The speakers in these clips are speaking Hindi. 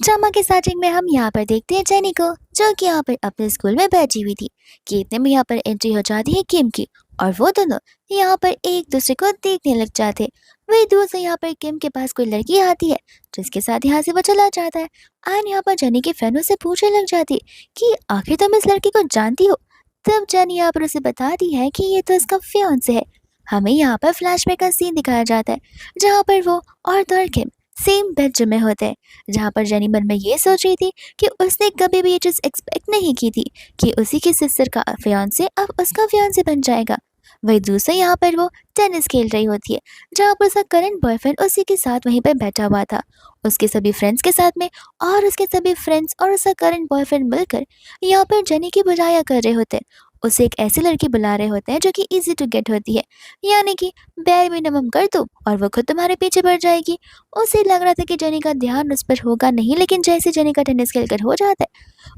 ड्रामा के स्टार्टिंग में हम यहाँ पर देखते हैं जेनी को, जो कि यहाँ पर अपने स्कूल में बैठी हुई थी कि इतने में यहाँ पर एंट्री हो जाती है किम की। और वो दोनों यहाँ पर एक दूसरे को देखने लग जाते हैं। वही दूर से यहाँ पर किम के पास कोई लड़की आती है, जिसके साथ यहाँ से वो चला जाता है। एंड यहाँ पर जेनी के फ्रेंड उसे पूछने लग जाती है कि आखिर तुम इस लड़की को जानती हो। तब जेनी यहाँ पर उसे बताती है कि ये तो इसका फियांसे है। हमें यहाँ पर फ्लैशबैक का सीन दिखाया जाता है, जहाँ पर वो और किम सेम बेडरूम में होते हैं, जहाँ पर जेनी मन में ये सोच रही थी कि उसने कभी भी ये चीज़ एक्सपेक्ट नहीं की थी कि उसी की सिस्टर का फियांसे अब उसका फियांसे बन जाएगा। वही दूसरे यहाँ पर वो टेनिस खेल रही होती है, जहाँ पर उसका करंट बॉयफ्रेंड उसी के साथ वहीं पर बैठा हुआ था, उसके सभी फ्रेंड्स के साथ में। और उसके सभी फ्रेंड्स और उसका करंट बॉयफ्रेंड मिलकर यहाँ पर जेनी की बुराइयां कर रहे होते हैं। उसे एक ऐसी लड़की बुला रहे होते हैं जो कि इजी टू गेट होती है, यानी कि बैर मिनिमम कर दो और वो खुद तुम्हारे पीछे पड़ जाएगी। उसे लग रहा था कि जेनी का ध्यान उस पर होगा नहीं, लेकिन जैसे जेनी का टेनिस खेलकर हो जाता है,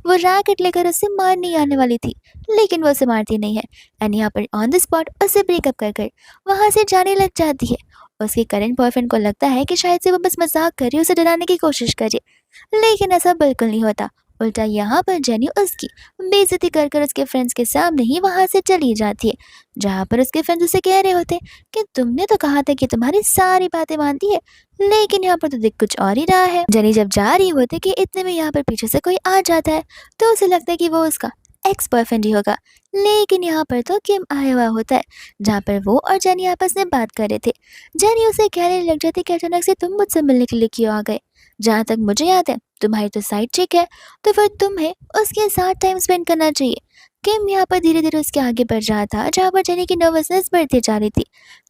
वो रैकेट लेकर उससे मारने आने वाली थी, लेकिन वो उसे मारती नहीं है। एंड यहाँ पर ऑन द स्पॉट उसे ब्रेकअप कर कर वहाँ से जाने लग जाती है। उसके करंट बॉयफ्रेंड को लगता है कि शायद से वो बस मजाक कर रही है, उसे डराने की कोशिश कर रही है, लेकिन ऐसा बिल्कुल नहीं होता। उल्टा यहाँ पर जेनी उसकी बेइज्जती कर कर उसके फ्रेंड्स के सामने ही वहाँ से चली जाती है, जहाँ पर उसके फ्रेंड्स उसे कह रहे होते हैं कि तुमने तो कहा था कि तुम्हारी सारी बातें मानती है, लेकिन यहाँ पर तो दिख कुछ और ही रहा है। जेनी जब जा रही होती कि इतने में यहाँ पर पीछे से कोई आ जाता है, तो उसे लगता है कि वो उसका एक्स बॉयफ्रेंड ही होगा, लेकिन यहाँ पर तो किम आया हुआ होता है, जहाँ पर वो और जेनी आपस में बात कर रहे थे। जेनी उसे कहने लग जाती कि अचानक से तुम मुझसे मिलने के लिए क्यों आ गए। जहाँ तक मुझे याद है तुम्हारी तो साइड चिक है, तो फिर तुम्हें उसके साथ टाइम स्पेंड करना चाहिए। किम यहाँ पर धीरे धीरे उसके आगे बढ़ रहा था, जहाँ पर जेनी की नर्वसनेस बढ़ती जा रही थी।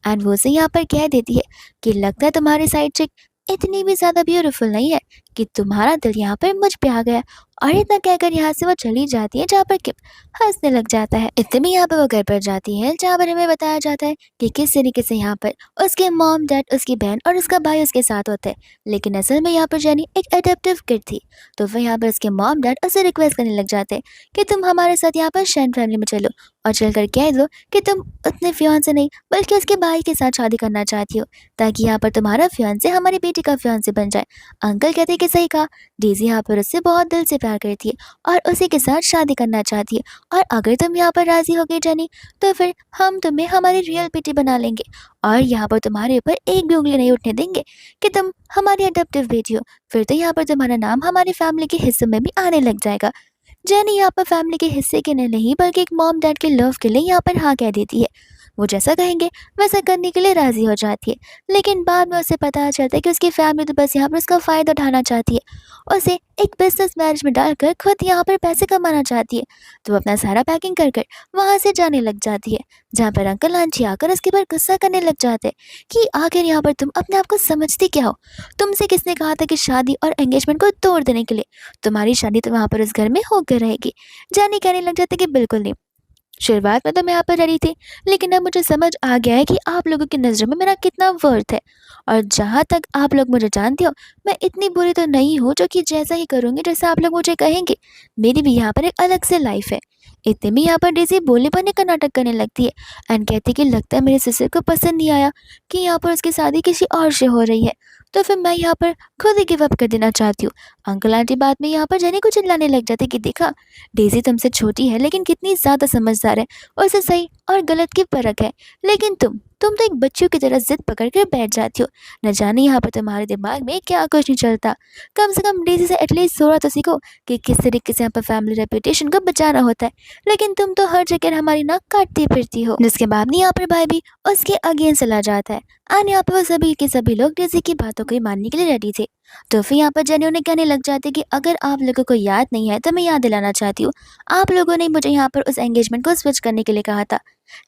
एंड वो उसे यहाँ पर कह देती है कि लगता है तुम्हारी साइड चिक इतनी भी ज्यादा ब्यूटीफुल नहीं है कि तुम्हारा दिल यहाँ पर मुझ पे आ गया। और इतना कहकर यहाँ से वो चली जाती है, जहाँ पर किम हंसने लग जाता है। इतने में यहाँ पर वो घर पर जाती है, जहाँ पर हमें बताया जाता है कि किस तरीके से यहाँ पर उसके मॉम डैड, उसकी बहन और उसका भाई उसके साथ होते हैं। लेकिन असल में यहाँ पर जेनी एक एडेप्टिव किड थी, तो वह यहाँ पर उसके मॉम डैड उसे रिक्वेस्ट करने लग जाते हैं कि तुम हमारे साथ यहाँ पर शैन फैमिली में चलो और चलकर कह दो कि तुम अपने फियांसे नहीं बल्कि उसके भाई के साथ शादी करना चाहती हो, ताकि यहाँ पर तुम्हारा फियांसे हमारी बेटी का फियांसे बन जाए। अंकल कहते हैं कि सही कहा, डेज़ी यहाँ पर उससे बहुत दिल से प्यार करती है और उसी के साथ शादी करना चाहती है। और अगर तुम यहाँ पर राजी हो गई जेनी, तो फिर हम तुम्हें हमारी रियल बेटी बना लेंगे और यहाँ पर तुम्हारे ऊपर एक भी उंगली नहीं उठने देंगे कि तुम हमारी अडॉप्टिव बेटी हो। फिर तो यहाँ पर तुम्हारा नाम हमारी फैमिली के हिस्से में भी आने लग जाएगा। जेनी यहाँ पर फैमिली के हिस्से के लिए नहीं बल्कि एक मॉम डैड के लव के लिए यहाँ पर हाँ कह देती है। वो जैसा कहेंगे वैसा करने के लिए राजी हो जाती है, लेकिन बाद में उसे पता चलता है कि उसकी फैमिली तो बस यहाँ पर उसका फ़ायदा उठाना चाहती है, उसे एक बिजनेस मैरिज में डालकर खुद यहाँ पर पैसे कमाना चाहती है। तो वो अपना सारा पैकिंग कर कर वहाँ से जाने लग जाती है, जहाँ पर अंकल आंटी आकर उसके ऊपर गुस्सा करने लग जाते हैं कि आखिर यहाँ पर तुम अपने आप को समझती क्या हो। तुमसे किसने कहा था कि शादी और एंगेजमेंट को तोड़ देने के लिए? तुम्हारी शादी तो वहाँ पर उस घर में होकर रहेगी। जानी कहने लग जाते कि बिल्कुल नहीं, शुरुआत में तो मैं यहाँ पर डरी थी, लेकिन अब मुझे समझ आ गया है कि आप लोगों की नज़रों में मेरा कितना वर्थ है। और जहाँ तक आप लोग मुझे जानते हो, मैं इतनी बुरी तो नहीं हूँ जो कि जैसा ही करूँगी जैसा आप लोग मुझे कहेंगे। मेरी भी यहाँ पर एक अलग से लाइफ है। इतने में यहाँ पर डेज़ी बोले बने का नाटक करने लगती है एंड कहती कि लगता है मेरे सिस्टर को पसंद नहीं आया कि यहाँ पर उसकी शादी किसी और से हो रही है, तो फिर मैं यहाँ पर खुद ही गिव अप कर देना चाहती हूँ। अंकल आंटी बाद में यहाँ पर जेनी को चिल्लाने लग जाते कि देखा, डेज़ी तुमसे छोटी है लेकिन कितनी ज़्यादा समझदार है, उसे सही और गलत की परख है। लेकिन तुम तो एक बच्चों की तरह जिद पकड़ कर बैठ जाती हो। न जाने यहाँ पर तुम्हारे दिमाग में क्या कुछ नहीं चलता। कम से कम डेज़ी से एटलीस्ट थोड़ा तो सीखो कि किस तरीके से यहाँ पर फैमिली रेपुटेशन को बचाना होता है, लेकिन तुम तो हर जगह हमारी नाक काटती फिरती हो। जिसके बाद में यहाँ पर भाई भी उसके अगेंस्ट चला जाता है और यहाँ पर वो सभी के सभी लोग डेज़ी की बातों को ही मानने के लिए रेडी थे। तो फिर यहाँ पर जेनी उन्हें कहने लग जाते कि अगर आप लोगों को याद नहीं है तो मैं याद दिलाना चाहती हूँ, आप लोगों ने मुझे यहाँ पर उस एंगेजमेंट को स्विच करने के लिए कहा था,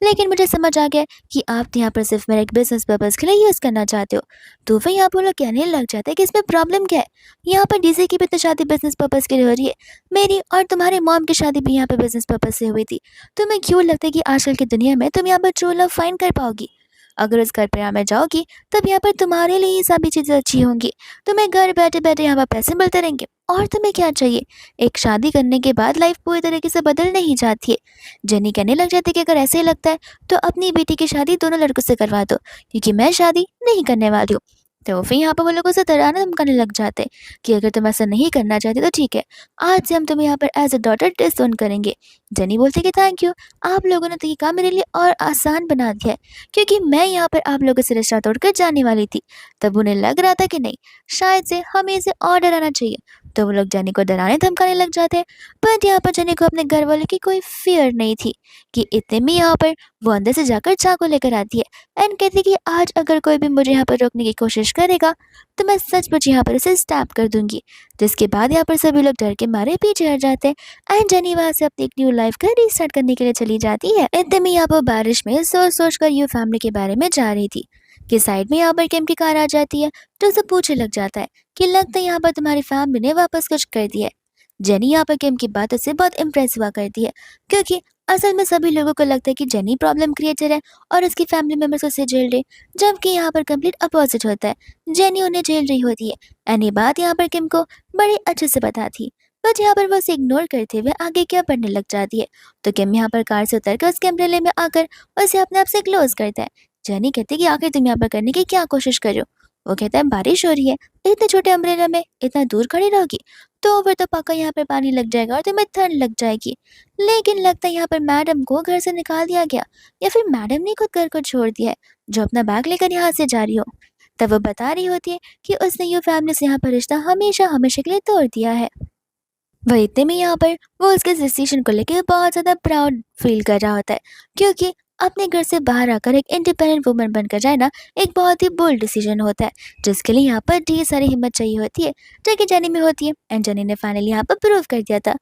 लेकिन मुझे समझ आ गया कि आप तो यहाँ पर सिर्फ मेरा एक बिजनेस पर्पज़ के लिए यूज़ करना चाहते हो। तो फिर यहाँ पर वो लोग कहने लग जाते हैं कि इसमें प्रॉब्लम क्या है, यहाँ पर डीजे की भी तो शादी बिजनेस पर्पज़ के लिए हो रही है, मेरी और तुम्हारे मॉम की शादी भी यहाँ पर बिजनेस पर्पज़ से हुई थी। तुम्हें क्यों लगता है कि आजकल की दुनिया में तुम यहाँ पर ट्रू लव फाइंड कर पाओगी? अगर उस घर पर में जाओगी तब यहाँ पर तुम्हारे लिए ये सभी चीज़ें अच्छी होंगी, तुम्हें घर बैठे बैठे यहाँ पर पैसे मिलते रहेंगे और तुम्हें क्या चाहिए। एक शादी करने के बाद लाइफ पूरी तरीके से बदल नहीं जाती है। जेनी कहने लग जाती कि अगर ऐसे ही लगता है तो अपनी बेटी की शादी दोनों लड़कों से करवा दो, क्योंकि मैं शादी नहीं करने वाली हूँ। तो फिर यहाँ पर वो लोग उसे डराना धमकाने लग जाते हैं कि अगर तुम ऐसा नहीं करना चाहते तो ठीक है, आज से हम तुम्हें यहाँ पर एज अ डॉटर डिसोन करेंगे। जेनी बोलती कि थैंक यू, आप लोगों ने तो ये काम मेरे लिए और आसान बना दिया है, क्योंकि मैं यहाँ पर आप लोगों से रिश्ता तोड़कर जाने वाली थी। तब उन्हें लग रहा था कि नहीं, शायद से हमें इसे और डराना चाहिए। तो वो लोग जेनी को डराने धमकाने लग जाते हैं। बट यहाँ पर जेनी को अपने घर वालों की कोई फियर नहीं थी कि इतने में यहाँ पर वो अंदर से जाकर चाकू लेकर आती है एंड कहती कि आज अगर कोई भी मुझे यहाँ पर रोकने की कोशिश करेगा तो मैं सचमुच यहाँ पर उसे स्टैप कर दूंगी। जिसके बाद यहाँ पर सभी लोग डर के मारे पीछे हट जाते हैं एंड जेनी वहाँ से अपनी एक न्यू लाइफ का रीस्टार्ट करने के लिए चली जाती है। इतने में यहाँ पर बारिश में सोच सोच कर यू फैमिली के बारे में जा रही थी कि साइड में यहाँ पर किम की कार आ जाती है, तो उसे पूछने लग जाता है कि लगता है यहाँ पर तुम्हारी फैमिली ने वापस कुछ कर दिया है। जेनी यहाँ पर किम की बातों से बहुत इम्प्रेस हुआ करती है, क्योंकि असल में सभी लोगों को लगता है कि जेनी प्रॉब्लम क्रिएटर है और उसकी फैमिली मेंबर्स उसे झेल रहे, जबकि यहाँ पर कंप्लीट अपोजिट होता है, जेनी उन्हें झेल रही होती है। एंड ये बात यहाँ पर किम को बड़े अच्छे से पता थी, बट यहाँ पर वो उसे इग्नोर करते हुए आगे क्या बढ़ने लग जाती है। तो किम यहाँ पर कार से उतर कर उसके अम्ब्रेले में आकर उसे अपने आप से क्लोज करता है। जेनी कहती है कि आखिर तुम यहाँ पर करने की क्या कोशिश कर रहे हो। वो कहता है बारिश हो रही है, इतने छोटे अम्ब्रेला में इतना दूर खड़ी रहोगी तो फिर तो पक्का यहाँ पर पानी लग जाएगा और तुम्हें ठंड लग जाएगी। लेकिन लगता है यहाँ पर मैडम को घर से निकाल दिया गया, या फिर मैडम ने खुद घर को छोड़ दिया है जो अपना बैग लेकर यहाँ से जा रही हो। तब वो बता रही होती है कि उसने यू फैमिली से यहाँ पर रिश्ता हमेशा हमेशा के लिए तोड़ दिया है। वही इतने में यहाँ पर वो उसके डिसीजन को लेकर बहुत ज़्यादा प्राउड फील कर रहा होता है, क्योंकि अपने घर से बाहर आकर एक इंडिपेंडेंट वुमन बनकर जाना एक बहुत ही बोल्ड डिसीजन होता है, जिसके लिए यहाँ पर ढेर सारी हिम्मत चाहिए होती है, जो कि जेनी में होती है। एंड जेनी ने फाइनली यहाँ पर प्रूव कर दिया था।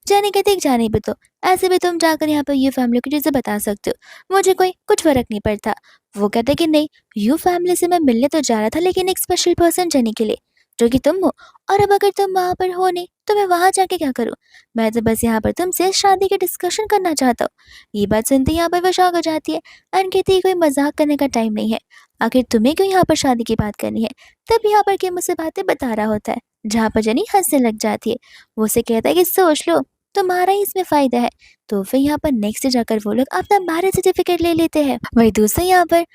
जेनी कहती है जाने भी तो, ऐसे भी तुम जाकर यहाँ पर यू फैमिली की चीज़ें बता सकते हो, मुझे कोई कुछ फर्क नहीं पड़ता। वो कहते कि नहीं, यू फैमिली से मैं मिलने तो जा रहा था, लेकिन एक स्पेशल पर्सन जेनी के लिए, जो कि तुम हो। और अब अगर तुम वहाँ पर हो नहीं तो मैं वहाँ जाके क्या करूँ? मैं तो बस यहाँ पर तुमसे शादी की डिस्कशन करना चाहता हूँ। ये बात सुनते ही यहाँ पर वो शॉक हो जाती है एंड कहती है कोई मजाक करने का टाइम नहीं है, आखिर तुम्हें क्यों यहाँ पर शादी की बात करनी है। तब यहाँ पर किम उसे बातें बता रहा होता है, जहाँ पर जेनी हंसने लग जाती है। वो उसे कहता है कि सोच लो, तुम्हारा ही इसमें फायदा है। तो फिर यहाँ पर नेक्स्ट जाकर वो लोग अपना मैरिज सर्टिफिकेट ले लेते हैं। वही दूसरा यहाँ पर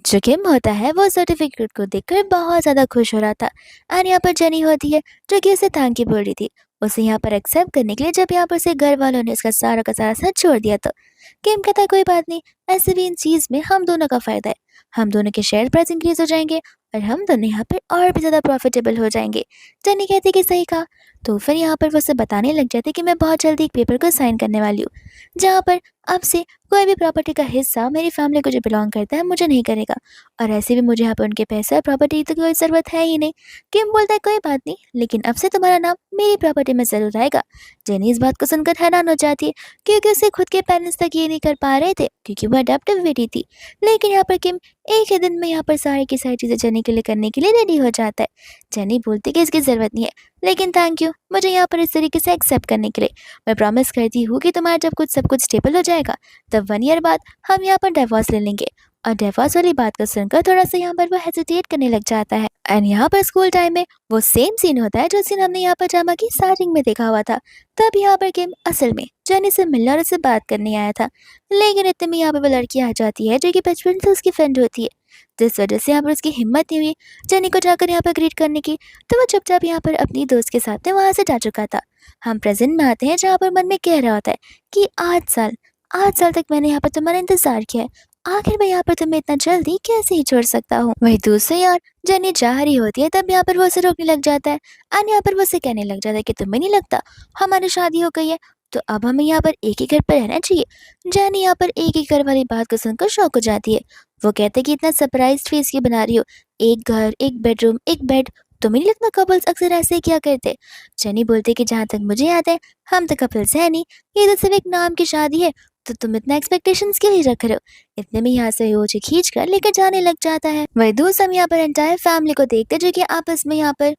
जो किम होता है वो सर्टिफिकेट को देखकर बहुत ज़्यादा खुश हो रहा था। एंड यहाँ पर जेनी होती है जो कि उसे थैंक यू बोल रही थी उसे यहाँ पर एक्सेप्ट करने के लिए, जब यहाँ पर उसे घर वालों ने उसका सारा का सारा साथ छोड़ दिया। तो किम कहता है कोई बात नहीं, ऐसे भी इन चीज़ में हम दोनों का फ़ायदा है, हम दोनों के शेयर प्राइस इंक्रीज हो जाएंगे और हम दोनों यहाँ पर और भी ज़्यादा प्रॉफिटेबल हो जाएंगे। जेनी कहती है कि सही कहा। तो फिर यहाँ पर वो उसे बताने लग जाते कि मैं बहुत जल्दी एक पेपर को साइन करने वाली हूँ, जहाँ पर अब से कोई भी प्रॉपर्टी का हिस्सा मेरी फैमिली को जो बिलोंग करता है मुझे नहीं करेगा, और ऐसे भी मुझे यहाँ पर उनके पैसे और प्रॉपर्टी की तो कोई ज़रूरत है ही नहीं। किम बोलता है कोई बात नहीं, लेकिन अब से तुम्हारा नाम मेरी प्रॉपर्टी में ज़रूर आएगा। जेनी इस बात को सुनकर हैरान हो जाती है, क्योंकि उसे खुद के पेरेंट्स तक ये नहीं कर पा रहे थे, क्योंकि वो अडॉप्टिव बेटी थी। लेकिन यहाँ पर किम एक ही दिन में यहाँ पर सारी की सारी चीज़ें जेनी के लिए करने के लिए रेडी हो जाता है। जेनी बोलती कि इसकी ज़रूरत नहीं है, लेकिन थैंक यू मुझे यहाँ पर इस तरीके से एक्सेप्ट करने के लिए। मैं प्रॉमिस करती हूँ कि तुम्हारा जब कुछ सब कुछ स्टेबल हो जाएगा तब 1 ईयर बाद हम यहाँ पर डिवोर्स ले लेंगे। और डिवोर्स वाली बात को सुनकर थोड़ा सा यहाँ पर वो हेजिटेट करने लग जाता है। एंड यहाँ पर स्कूल टाइम में वो सेम सीन होता है जो सीन हमने यहाँ पर ड्रामा की स्टार्टिंग में देखा हुआ था। तब यहाँ पर किम असल में जेनी से मिलने और उससे बात करने आया था, लेकिन इतने में यहाँ पर वो लड़की आ जाती है जो कि बचपन से उसकी फ्रेंड होती है, जिस वजह से यहाँ पर उसकी हिम्मत नहीं हुई जेनी को जाकर यहाँ पर ग्रीट करने की। तो वो चुपचाप यहाँ पर अपनी दोस्त के साथ में वहाँ से जा चुका था। हम प्रेजेंट में आते हैं, जहाँ पर मन में कह रहा होता है कि 8 साल तक मैंने यहाँ पर तुम्हारा इंतजार किया है, आखिर मैं यहाँ पर तुम्हें इतना जल्दी कैसे ही छोड़ सकता हूँ। वही दूसरी यार जेनी जा रही होती है, तब यहाँ पर वो उसे रोकने लग जाता है एंड यहाँ पर वो उसे कहने लग जाता है कि तुम्हें नहीं लगता हमारी शादी हो गई है, तो अब हमें यहाँ पर एक ही घर पर रहना चाहिए। जेनी यहाँ पर एक ही घर वाली बात को सुनकर शौक हो जाती है। वो कहते कि इतना सरप्राइज फेस क्यों बना रही हो, एक घर, एक बेडरूम, एक बेड, तुम्हें नहीं लगता कपल्स अक्सर ऐसे ही क्या करते। जेनी बोलते कि जहाँ तक मुझे याद है हम तो कपल्स है नहीं, ये तो सिर्फ एक नाम की शादी है, तो तुम इतना एक्सपेक्टेशंस क्यों ही रख रहे हो। इतने में यहाँ से वो उसे खींच कर लेकर जाने लग जाता है। वही दूसरा हम यहाँ पर एंटायर फैमिली को देखते जो कि आपस में यहाँ पर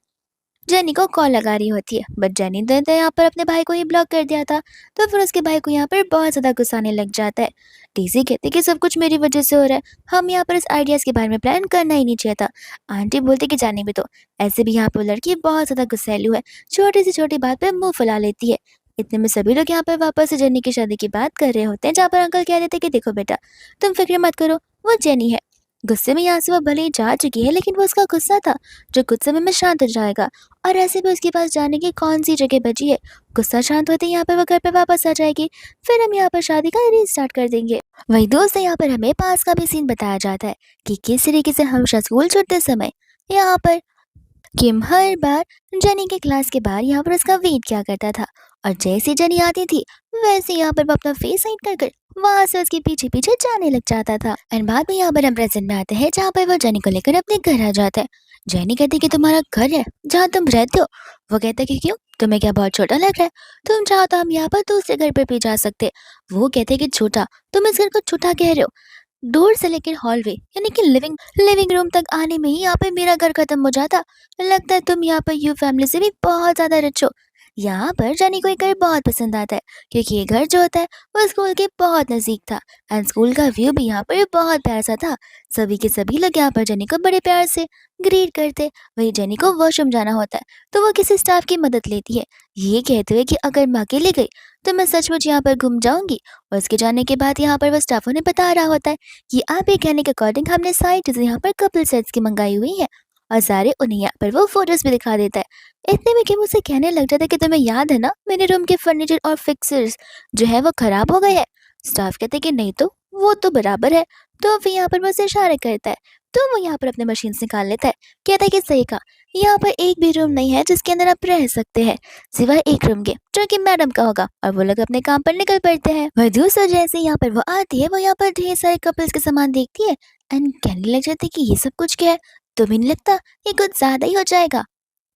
जेनी को कॉल लगा रही होती है, बट जेनी ने तो यहाँ पर अपने भाई को ही ब्लॉक कर दिया था। तो फिर उसके भाई को यहाँ पर बहुत ज़्यादा गुस्सा आने लग जाता है। डीसी कहते कि सब कुछ मेरी वजह से हो रहा है, हम यहाँ पर इस आइडियाज़ के बारे में प्लान करना ही नहीं चाहिए था। आंटी बोलती कि जाने भी तो, ऐसे भी यहाँ पर लड़की बहुत ज़्यादा गुस्सैलू है, छोटी सी छोटी बात पर मुंह फुला लेती है। इतने में सभी लोग यहाँ पर वापस से जेनी की शादी की बात कर रहे होते हैं, जहाँ पर अंकल कह रहे थे कि देखो बेटा तुम फिक्र मत करो, वो जेनी है, गुस्से में यहाँ से वो भले ही जा चुकी है, लेकिन वो उसका गुस्सा था जो कुछ समय में शांत हो जाएगा। और ऐसे भी उसके पास जाने की कौन सी जगह बची है। गुस्सा शांत होते ही यहाँ पर वो घर पे वापस आ जाएगी। फिर हम यहाँ पर शादी का रीस्टार्ट कर देंगे। वही दोस्त यहाँ पर हमें पास का भी सीन बताया जाता है कि किस तरीके से हमेशा स्कूल छूटते समय यहाँ पर किम हर बार जेनी के क्लास के बाहर यहाँ पर उसका वेट किया करता था। और जैसे जेनी आती थी, वैसे यहाँ पर वो अपना फेस हाइड कर कर वहां से उसके पीछे पीछे जाने लग जाता था। एंड बाद में यहाँ पर हम प्रेजेंट में आते हैं, जहाँ पर वो जेनी को लेकर अपने घर आ जाता है। जेनी कहती कि तुम्हारा घर है जहाँ तुम रहते हो। वो कहता कि क्यों, तुम्हें क्या बहुत छोटा लग रहा है? तुम चाहो तो हम यहाँ पर दूसरे घर पर भी जा सकते। वो कहते कि छोटा, तुम इस घर को छोटा कह रहे हो? डोर से लेकर हॉलवे यानी कि लिविंग लिविंग रूम तक आने में ही यहाँ पे मेरा घर खत्म हो जाता। लगता है तुम यहाँ पर यू फैमिली से भी बहुत ज्यादा रिच हो। यहाँ पर जानी को ये घर बहुत पसंद आता है, क्योंकि ये घर जो होता है वो स्कूल के बहुत नजदीक था। एंड स्कूल का व्यू भी यहाँ पर बहुत प्यारा सा था। सभी के सभी लोग यहाँ पर जेनी को बड़े प्यार से ग्रीट करते। वही जेनी को वॉशरूम जाना होता है तो वो किसी स्टाफ की मदद लेती है, ये कहते हुए कि अगर मैं अकेले गई तो मैं सचमुच यहाँ पर घूम जाऊंगी। और उसके जाने के बाद यहाँ पर वो स्टाफ उन्हें बता रहा होता है कि आप ये कहने के अकॉर्डिंग हमने सारी चीजें यहाँ पर कपल सेट्स की मंगाई हुई है। और सारे उन्हें यहाँ पर वो फोटोज भी दिखा देता है। इतने में कि मुझसे कहने लग जाता है कि तुम्हें याद है ना, मेरे रूम के फर्नीचर और फिक्सर्स जो है वो खराब हो गए हैं। स्टाफ कहते हैं कि नहीं तो वो तो बराबर है। तो फिर यहाँ पर वो उसे इशारे करता है, तो वो यहाँ पर अपने मशीन से निकाल लेता है। कहता है कि सही कहा, यहाँ पर एक भी रूम नहीं है जिसके अंदर आप रह सकते हैं, सिवाय एक रूम के जो कि मैडम का होगा। और वो लोग अपने काम पर निकल पड़ते हैं। वह दूसरा जैसे यहाँ पर वो आती है, वो यहाँ पर ढेर सारे कपल्स के सामान देखती है एंड कहने लग जाती है कि ये सब कुछ क्या है, तुम्हें नहीं लगता ये कुछ ज्यादा ही हो जाएगा?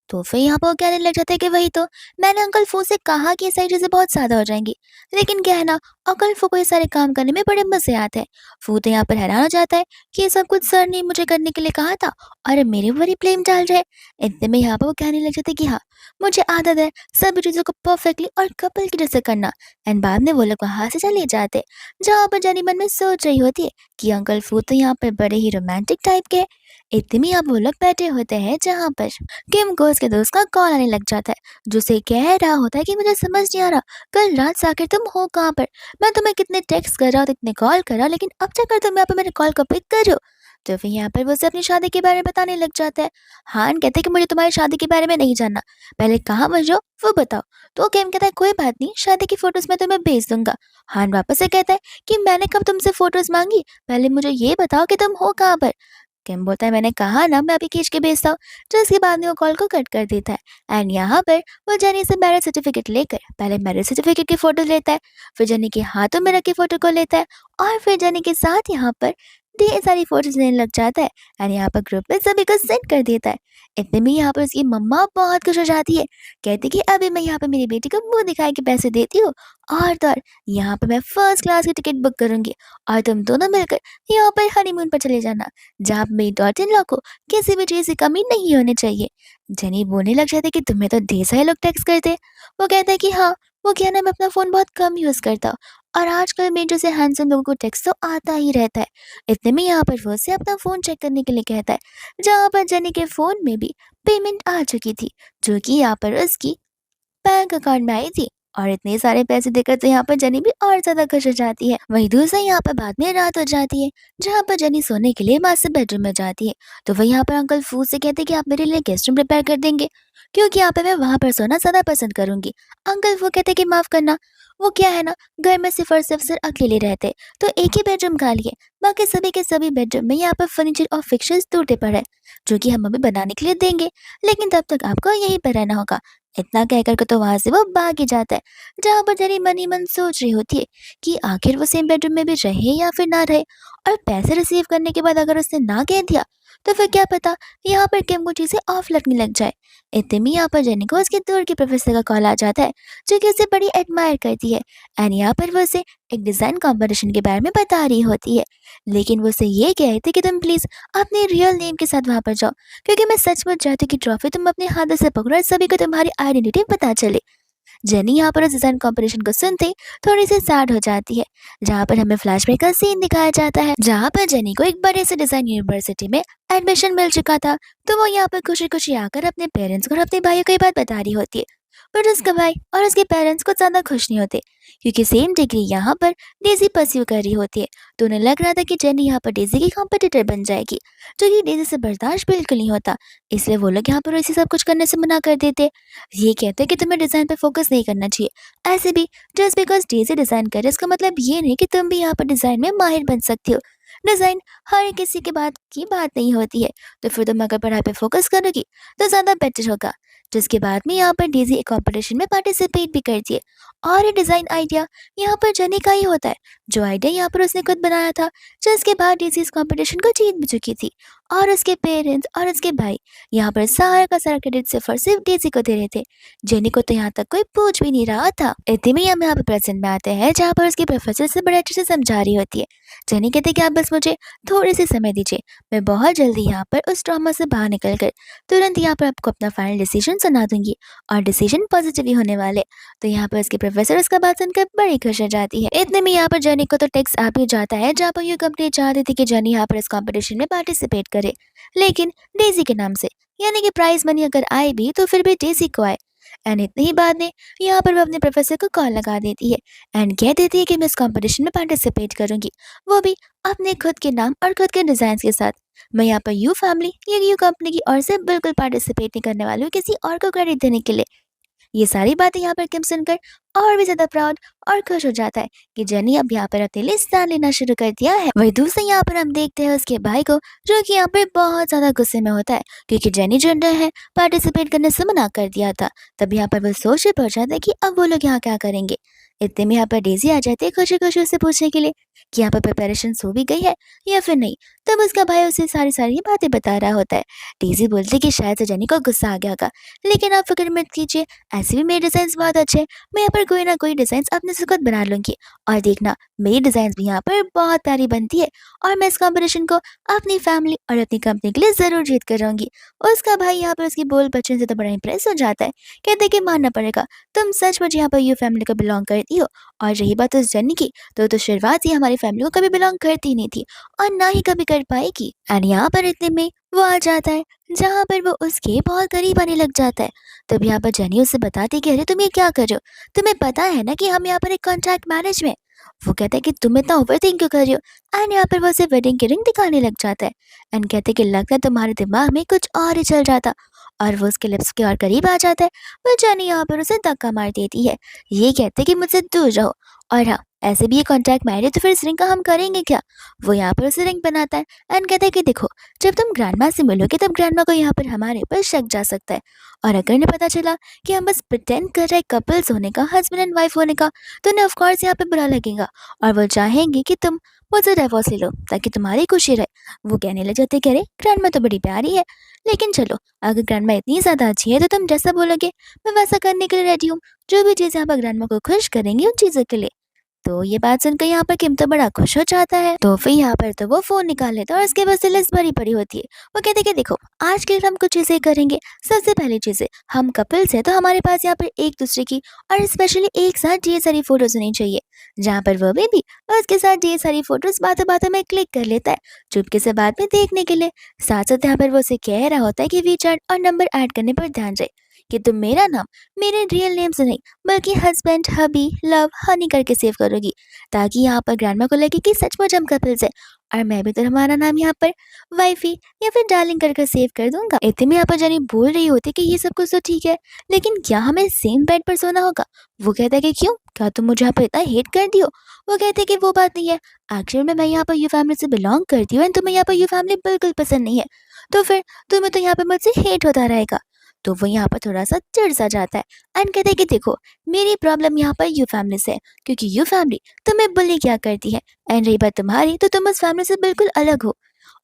तो फिर यहाँ पर वो कहने लग जाता है कि वही तो, मैंने अंकल फू से कहा कि ये सारी चीजें बहुत ज्यादा हो जाएंगी, लेकिन क्या है ना, अंकल फू को ये सारे काम करने में बड़े मजे आते हैं। फू तो यहाँ पर हैरान हो जाता है कि ये सब कुछ सर ने मुझे करने के लिए कहा था और मेरे ऊपर ही ब्लेम डाल रहे हैं। इतने में यहाँ पर वो कहने लग जाते हैं कि हाँ, मुझे आदत है सभी चीजों को परफेक्टली और कपल की जैसे करना। एंड बाद में वो लोग वहां से चले जाते हैं, जहाँ पर जानी मन में सोच रही होती है कि अंकल फू तो यहाँ पर बड़े ही रोमांटिक टाइप के हैं। इतने में यहाँ वो लोग बैठे होते हैं, जहाँ पर किम को उसके दोस्त का कॉल आने लग जाता है, जो उसे कह रहा होता है कि मुझे समझ नहीं आ रहा, कल रात से आखिर तुम हो कहाँ पर? मैं तुम्हें कितने टेक्स्ट कर रहा हूँ, कितने कॉल कर रहा हूँ, लेकिन अब जाकर तुम यहाँ पर मेरे कॉल को पिक कर रहे हो। तो फिर यहाँ पर वो उसे अपनी शादी के बारे में बताने लग जाता है। हान कहते हैं कि मुझे तुम्हारी शादी के बारे में नहीं जानना, पहले कहाँ बज रहे हो वो बताओ। तो किम कहता है कोई बात नहीं, शादी की फोटोज मैं तुम्हें भेज दूंगा। हान वापस से कहता है कि मैंने कब तुमसे फोटोज मांगी, पहले मुझे ये बताओ कि तुम हो कहाँ पर। किम बोलता है मैंने कहा ना, मैं अभी खींच के भेजता हूँ। जिसके बाद में वो कॉल को कट कर देता है। एंड यहाँ पर वो जेनी से मैरिज सर्टिफिकेट लेकर पहले मैरिज सर्टिफिकेट की फोटो लेता है, फिर जेनी के हाथों में रखी फोटो को लेता है, और फिर जेनी के साथ यहाँ पर ढेर सारी फोटोज लेने लग जाता है। एंड यहाँ पर ग्रुप में सभी को सेंड कर देता है। इतने में यहाँ पर उसकी मम्मा बहुत खुश हो जाती है, कहती कि अभी मैं यहाँ पर मेरी बेटी को मुंह दिखाए के पैसे देती हूँ, और तो और यहाँ पर मैं फर्स्ट क्लास की टिकट बुक करूंगी और तुम दोनों मिलकर यहाँ पर हनीमून पर चले जाना, जहाँ मेरी डॉटर इन लॉ को किसी भी चीज की कमी नहीं होनी चाहिए। जेनी बोलने लग जाते कि तुम्हें तो ढेर सारे लोग टेक्स्ट करते। वो कहता है कि हाँ, वो क्या ना, मैं अपना फोन बहुत कम यूज करता हूँ, और आजकल मेरे जैसे हैंडसम लोगों को टेक्स्ट तो आता ही रहता है। इतने में यहाँ पर वो से अपना फोन चेक करने के लिए कहता है, जहाँ पर जेनी के फोन में भी पेमेंट आ चुकी थी, जो कि यहाँ पर उसकी बैंक अकाउंट में आई थी। और इतने सारे पैसे देकर तो यहाँ पर जेनी भी और ज्यादा खुश हो जाती है। वही दूसरा यहाँ पर बाद में रात हो जाती है, जहाँ पर जेनी सोने के लिए मास्टर बेडरूम में जाती है। तो वह यहाँ पर अंकल फू से कहते हैं कि आप मेरे लिए गेस्ट रूम प्रिपेयर कर देंगे, क्योंकि यहाँ पे मैं वहां पर सोना ज्यादा पसंद करूंगी। अंकल फू कहते हैं कि माफ करना, वो क्या है ना, घर में सिर्फ अकेले रहते, तो एक ही बेडरूम खाली है, बाकी सभी के सभी बेडरूम में यहाँ पर फर्नीचर और फिक्सर्स टूटे पड़े हैं, जो कि हम अभी बनाने के लिए देंगे, लेकिन तब तक आपको यहीं पर रहना होगा। इतना कहकर के तो वहां से वो भाग ही जाता है, जहां पर जेनी मन ही मन सोच रही होती है कि आखिर वो सेम बेडरूम में भी रहे या फिर ना रहे। और पैसे रिसीव करने के बाद अगर उसने ना कह दिया, तो फिर क्या पता यहाँ पर किम को चीजें ऑफ लगने लग जाए। इतने में यहाँ पर जेनी को उसके दूर के प्रोफेसर का कॉल आ जाता है, जो कि उसे बड़ी एडमायर करती है। एंड यहाँ पर वो उसे एक डिजाइन कंपटीशन के बारे में बता रही होती है, लेकिन वो उसे ये कह रही थी कि तुम प्लीज अपने रियल नेम के साथ वहां पर जाओ, क्योंकि मैं सचमुच चाहती हूँ कि ट्रॉफी तुम अपने हाथों से पकड़ो और सभी को तुम्हारी आइडेंटिटी पता चले। जेनी यहाँ पर उस डिजाइन कंपटीशन को सुनते ही थोड़ी सी सैड हो जाती है, जहाँ पर हमें फ्लैशबैक का सीन दिखाया जाता है, जहाँ पर जेनी को एक बड़े से डिजाइन यूनिवर्सिटी में एडमिशन मिल चुका था। तो वो यहाँ पर खुशी खुशी आकर अपने पेरेंट्स को और अपने भाइयों को ये बात बता रही होती है। पर उसका भाई और उसके पेरेंट्स कुछ ज़्यादा खुश नहीं होते क्योंकि सेम डिग्री यहाँ पर डेज़ी परस्यू कर रही होती है। तो उन्हें लग रहा था कि जेनी यहाँ पर डेज़ी की कॉम्पिटिटर बन जाएगी, जो कि डेज़ी से बर्दाश्त बिल्कुल नहीं होता। इसलिए वो लोग यहाँ पर इसे सब कुछ करने से मना कर देते। ये कहते कि तुम्हें डिज़ाइन पे फोकस नहीं करना चाहिए। ऐसे भी जस्ट बिकॉज डेज़ी डिज़ाइन करे इसका मतलब ये नहीं कि तुम भी यहाँ पर डिज़ाइन में माहिर बन सकती हो। डिज़ाइन हर किसी के बात की बात नहीं होती है। तो फिर तुम अगर पढ़ाई पे फोकस करोगी तो ज़्यादा बेटर होगा। जिसके बाद में यहाँ पर डेज़ी एक कॉम्पिटिशन में पार्टिसिपेट भी करती है और ये डिज़ाइन आइडिया यहाँ पर जेनी का ही होता है, जो आइडिया यहाँ पर उसने खुद बनाया था। जिसके बाद डेज़ी इस कॉम्पिटिशन को जीत भी चुकी थी और उसके पेरेंट्स और उसके भाई यहाँ पर सारा का सारा क्रेडिट सिर्फ और सिर्फ डेज़ी को दे रहे थे। जेनी को तो यहाँ तक कोई पूछ भी नहीं रहा था। इतने में हम यहाँ पर प्रेजेंट में आते हैं जहाँ पर उसके प्रोफेसर से बड़े अच्छे से समझा रही होती है। जेनी कहते कि आप बस मुझे थोड़ी सी समय दीजिए, मैं बहुत जल्दी यहाँ पर उस ट्रॉमा से बाहर निकल कर तुरंत यहाँ पर आपको अपना फाइनल डिसीजन सुना दूंगी और डिसीजन पॉजिटिव ही होने वाले। तो यहाँ पर उसके प्रोफेसर उसका बात सुनकर बड़ी खुश हो जाती है। इतने में यहाँ पर जेनी को तो टेक्स्ट आ भी जाता है जहाँ पर ये कंपनी चाहती थी कि जेनी यहाँ पर इस कॉम्पिटिशन में पार्टिसिपेट करे, लेकिन डेजी के नाम से, यानी कि प्राइज मनी अगर आए भी तो फिर भी डेजी को आए। एंड इतने ही बाद में यहाँ पर वो अपने प्रोफेसर को कॉल लगा देती है एंड कह देती है कि मैं इस कॉम्पिटिशन में पार्टिसिपेट करूंगी, वो भी अपने खुद के नाम और खुद के डिजाइन के साथ। मैं यहाँ पर यू फैमिली या यू कंपनी की ओर से बिल्कुल पार्टिसिपेट नहीं करने वाली हूँ किसी और को क्रेडिट देने के लिए। ये सारी बातें यहाँ पर किम सुनकर और भी ज्यादा प्राउड और खुश हो जाता है कि जेनी अब यहाँ पर अपने लिए स्थान लेना शुरू कर दिया है। वही दूसरे यहाँ पर हम देखते हैं उसके भाई को, जो कि यहाँ पर बहुत ज्यादा गुस्से में होता है क्योंकि जेनी जो है पार्टिसिपेट करने से मना कर दिया था। तब यहाँ पर वो सोच में पहुंच जाता है कि अब वो लोग यहाँ क्या करेंगे। इतने में यहाँ पर डेजी आ जाती है खुशी खुशी उससे पूछने के लिए कि यहाँ पर प्रिपरेशन हो भी गई है या फिर नहीं। तब उसका भाई उसे सारी सारी बातें बता रहा होता है। डेजी बोलती कि शायद से जेनी को गुस्सा आ गया होगा, लेकिन आप फिक्र मत कीजिए, ऐसे भी मेरे डिजाइन बहुत अच्छे हैं, मैं यहाँ पर कोई ना कोई डिजाइन अपने से खुद बना लूंगी और देखना मेरी डिजाइन भी यहाँ पर बहुत प्यारी बनती है और मैं इस कॉम्पिटिशन को अपनी फैमिली और अपनी कंपनी के लिए जरूर जीत कर रहूंगी। उसका भाई यहाँ पर उसकी बोल बच्चन से तो बड़ा इंप्रेस हो जाता है, कहते कि मानना पड़ेगा तुम सचमुच यहाँ पर यू फैमिली को बिलोंग करती हो। और रही बात उस जर्नी की, तो शुरुआत ही हमारी फैमिली को कभी बिलोंग करती नहीं थी और ना ही कभी कर पाएगी। एंड यहाँ पर इतने में वो आ जाता है जहाँ पर वो उसके बहुत करीब आने लग जाता है। तब यहाँ पर जेनी उसे बताती कि अरे तुम ये क्या कर रहे हो, तुम्हें पता है ना कि हम यहाँ पर एक कॉन्ट्रैक्ट मैरिज में। वो कहता है कि तुम इतना ओवर थिंक क्यों कर रही हो। एंड यहाँ पर वो उसे वेडिंग की रिंग दिखाने लग जाता है एंड कहते कि लगता है तुम्हारे दिमाग में कुछ और ही चल रहा था। और वो उसके लिप्स के और करीब आ जाता है, पर जेनी यहाँ पर उसे धक्का मार देती है। ये कहते कि मुझसे दूर रहो और हाँ, ऐसे भी ये कॉन्ट्रैक्ट मैरिज तो फिर इस रिंग का हम करेंगे क्या। वो यहाँ पर उसे रिंग बनाता है एंड कहता है कि देखो, जब तुम ग्रैंडमा से मिलोगे तब ग्रैंडमा को यहाँ पर हमारे ऊपर शक जा सकता है और अगर उन्हें पता चला कि हम बस प्रिटेंड कर रहे कपल्स होने का, हस्बैंड एंड वाइफ होने का, तो उन्हें ऑफकोर्स यहाँ पे बुरा लगेगा और वो चाहेंगे कि तुम मुझसे डिवोर्स ले लो ताकि तुम्हारी खुशी रहे। वो कहने लग जाते, कह रहे ग्रैंडमा तो बड़ी प्यारी है, लेकिन चलो अगर ग्रैंडमा इतनी ज़्यादा अच्छी है तो तुम जैसा बोलोगे मैं वैसा करने के लिए रेडी हूँ, जो भी चीज़ें आप ग्रैंडमा को खुश करेंगी उन चीज़ों के लिए। तो ये बात सुनकर यहाँ पर किम तो बड़ा खुश हो जाता है। तो फिर यहाँ पर तो वो फोन निकाल लेता है और उसके पास लिस्ट भरी पड़ी होती है। वो कहते कि देखो, आज के लिए हम कुछ चीजें करेंगे। सबसे पहली चीजें, हम कपल्स हैं तो हमारे पास यहाँ पर एक दूसरे की और स्पेशली एक साथ ढेर सारी फोटोज होनी चाहिए, जहाँ पर वो भी उसके साथ ढेर सारी फोटोज बातों बातों में क्लिक कर लेता है चुपके से बाद में देखने के लिए। साथ साथ यहाँ पर वो उसे कह रहा होता है कि वी चैट और नंबर ऐड करने पर ध्यान रहे कि तुम मेरा नाम मेरे रियल नेम से नहीं बल्कि हस्बैंड, हबी, लव, हनी करके सेव करोगी, ताकि यहाँ पर ग्रैंडमा को लगे कि सचमुच हम कपल्स है और मैं भी तो हमारा नाम यहाँ पर वाइफी या फिर डार्लिंग करके सेव कर दूंगा। इतने में यहाँ पर जेनी बोल रही होती कि ये सब कुछ तो ठीक है, लेकिन क्या हमें सेम बेड पर सोना होगा। वो कहता है कि क्यों, क्या तुम मुझे यहाँ पर इतना हेट कर दियो। वो कहते कि वो बात नहीं है, एक्चुअली में मैं यहाँ पर यू फैमिली से बिलोंग करती हूँ एंड तुम्हें यहाँ पर यू फैमिली बिल्कुल पसंद नहीं है, तो फिर तुम्हें तो यहाँ पर मुझसे हेट होता रहेगा। तो वो यहाँ पर थोड़ा सा चिढ़ सा जाता है एंड कहते हैं कि देखो, मेरी प्रॉब्लम यहाँ पर यू फैमिली से है क्योंकि यू फैमिली तुम्हें बुली क्या करती है, एंड रही बात तुम्हारी तो तुम उस फैमिली से बिल्कुल अलग हो,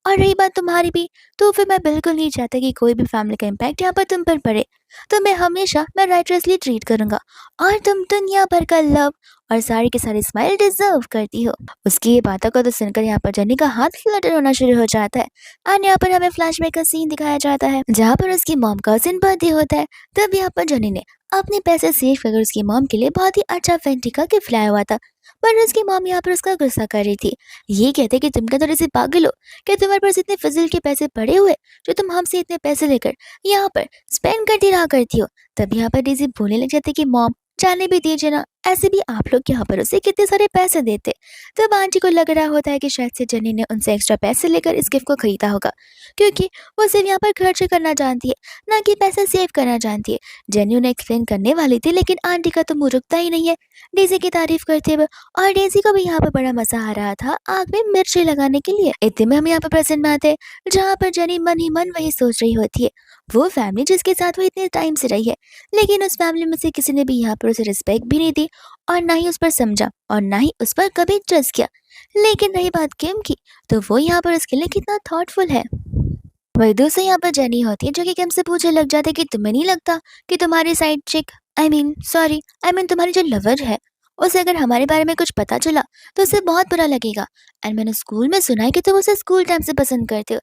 और रही बात तुम्हारी भी, तो फिर मैं बिल्कुल नहीं चाहता कि कोई भी फैमिली का इम्पैक्ट यहाँ पर तुम पर पड़े। तो मैं राइटरसली ट्रीट करूंगा और तुम दुनिया भर का लव और सारी की सारी स्माइल डिजर्व करती हो। उसकी ये बातों को तो सुनकर यहाँ पर जेनी का हाथ फ्लटर होना शुरू हो जाता है एंड यहाँ पर हमें फ्लैशबैक का सीन दिखाया जाता है जहाँ पर उसकी मॉम का उस दिन बर्थडे होता है। तब यहाँ पर जेनी ने अपने पैसे सेव कर उसकी मॉम के लिए बहुत ही अच्छा फेंटी का गिफ्ट लाया हुआ था, पर उसकी मॉम यहाँ पर उसका गुस्सा कर रही थी। ये कहते कि तुम क्या थोड़ी सी पागल हो, क्या तुम्हारे पास इतने फिजूल के पैसे पड़े हुए जो तुम हमसे इतने पैसे लेकर यहाँ पर स्पेंड करती क्या करती हो? तब यहाँ पर डेज़ी बोलने लग जाती है कि मॉम जाने भी दीजिए ना, ऐसे भी आप लोग यहाँ पर उसे कितने सारे पैसे देते। तब आंटी को लग रहा होता है कि शायद से जेनी ने उनसे एक्स्ट्रा पैसे लेकर इस गिफ्ट को खरीदा होगा, क्योंकि वो सिर्फ यहाँ पर खर्च करना जानती है, ना कि पैसे सेव करना जानती है। जेनी उन्हें एक्सप्लेन करने वाली थी, लेकिन आंटी का तो मुंह रुकता ही नहीं है डेज़ी की तारीफ करते हुए। और डेज़ी को भी यहाँ पर बड़ा मजा आ रहा था आग में मिर्ची लगाने के लिए। इतने में हम यहाँ पर प्रेजेंट में आते हैं, जहाँ पर जेनी मन ही मन वही सोच रही होती है, वो फैमिली जिसके साथ वो इतने टाइम से रही है, लेकिन उस फैमिली में से किसी ने भी यहाँ पर उसे रिस्पेक्ट भी नहीं दी, और ना ही उस पर समझा, और ना ही उस पर कभी ट्रस्ट किया। लेकिन रही बात किम की, तो वो यहाँ पर उसके लिए कितना थॉटफुल है। वही दूसरी यहाँ पर जेनी होती है, जो कि किम से पूछने लग जाती है कि तुम्हें नहीं लगता कि तुम्हारी साइड चिक, आई मीन तुम्हारी जो लवर है, उसे अगर हमारे बारे में कुछ पता चला तो उसे बहुत बुरा लगेगा। एंड मैंने स्कूल में सुना है कि तुम उसे स्कूल टाइम से पसंद करते हो।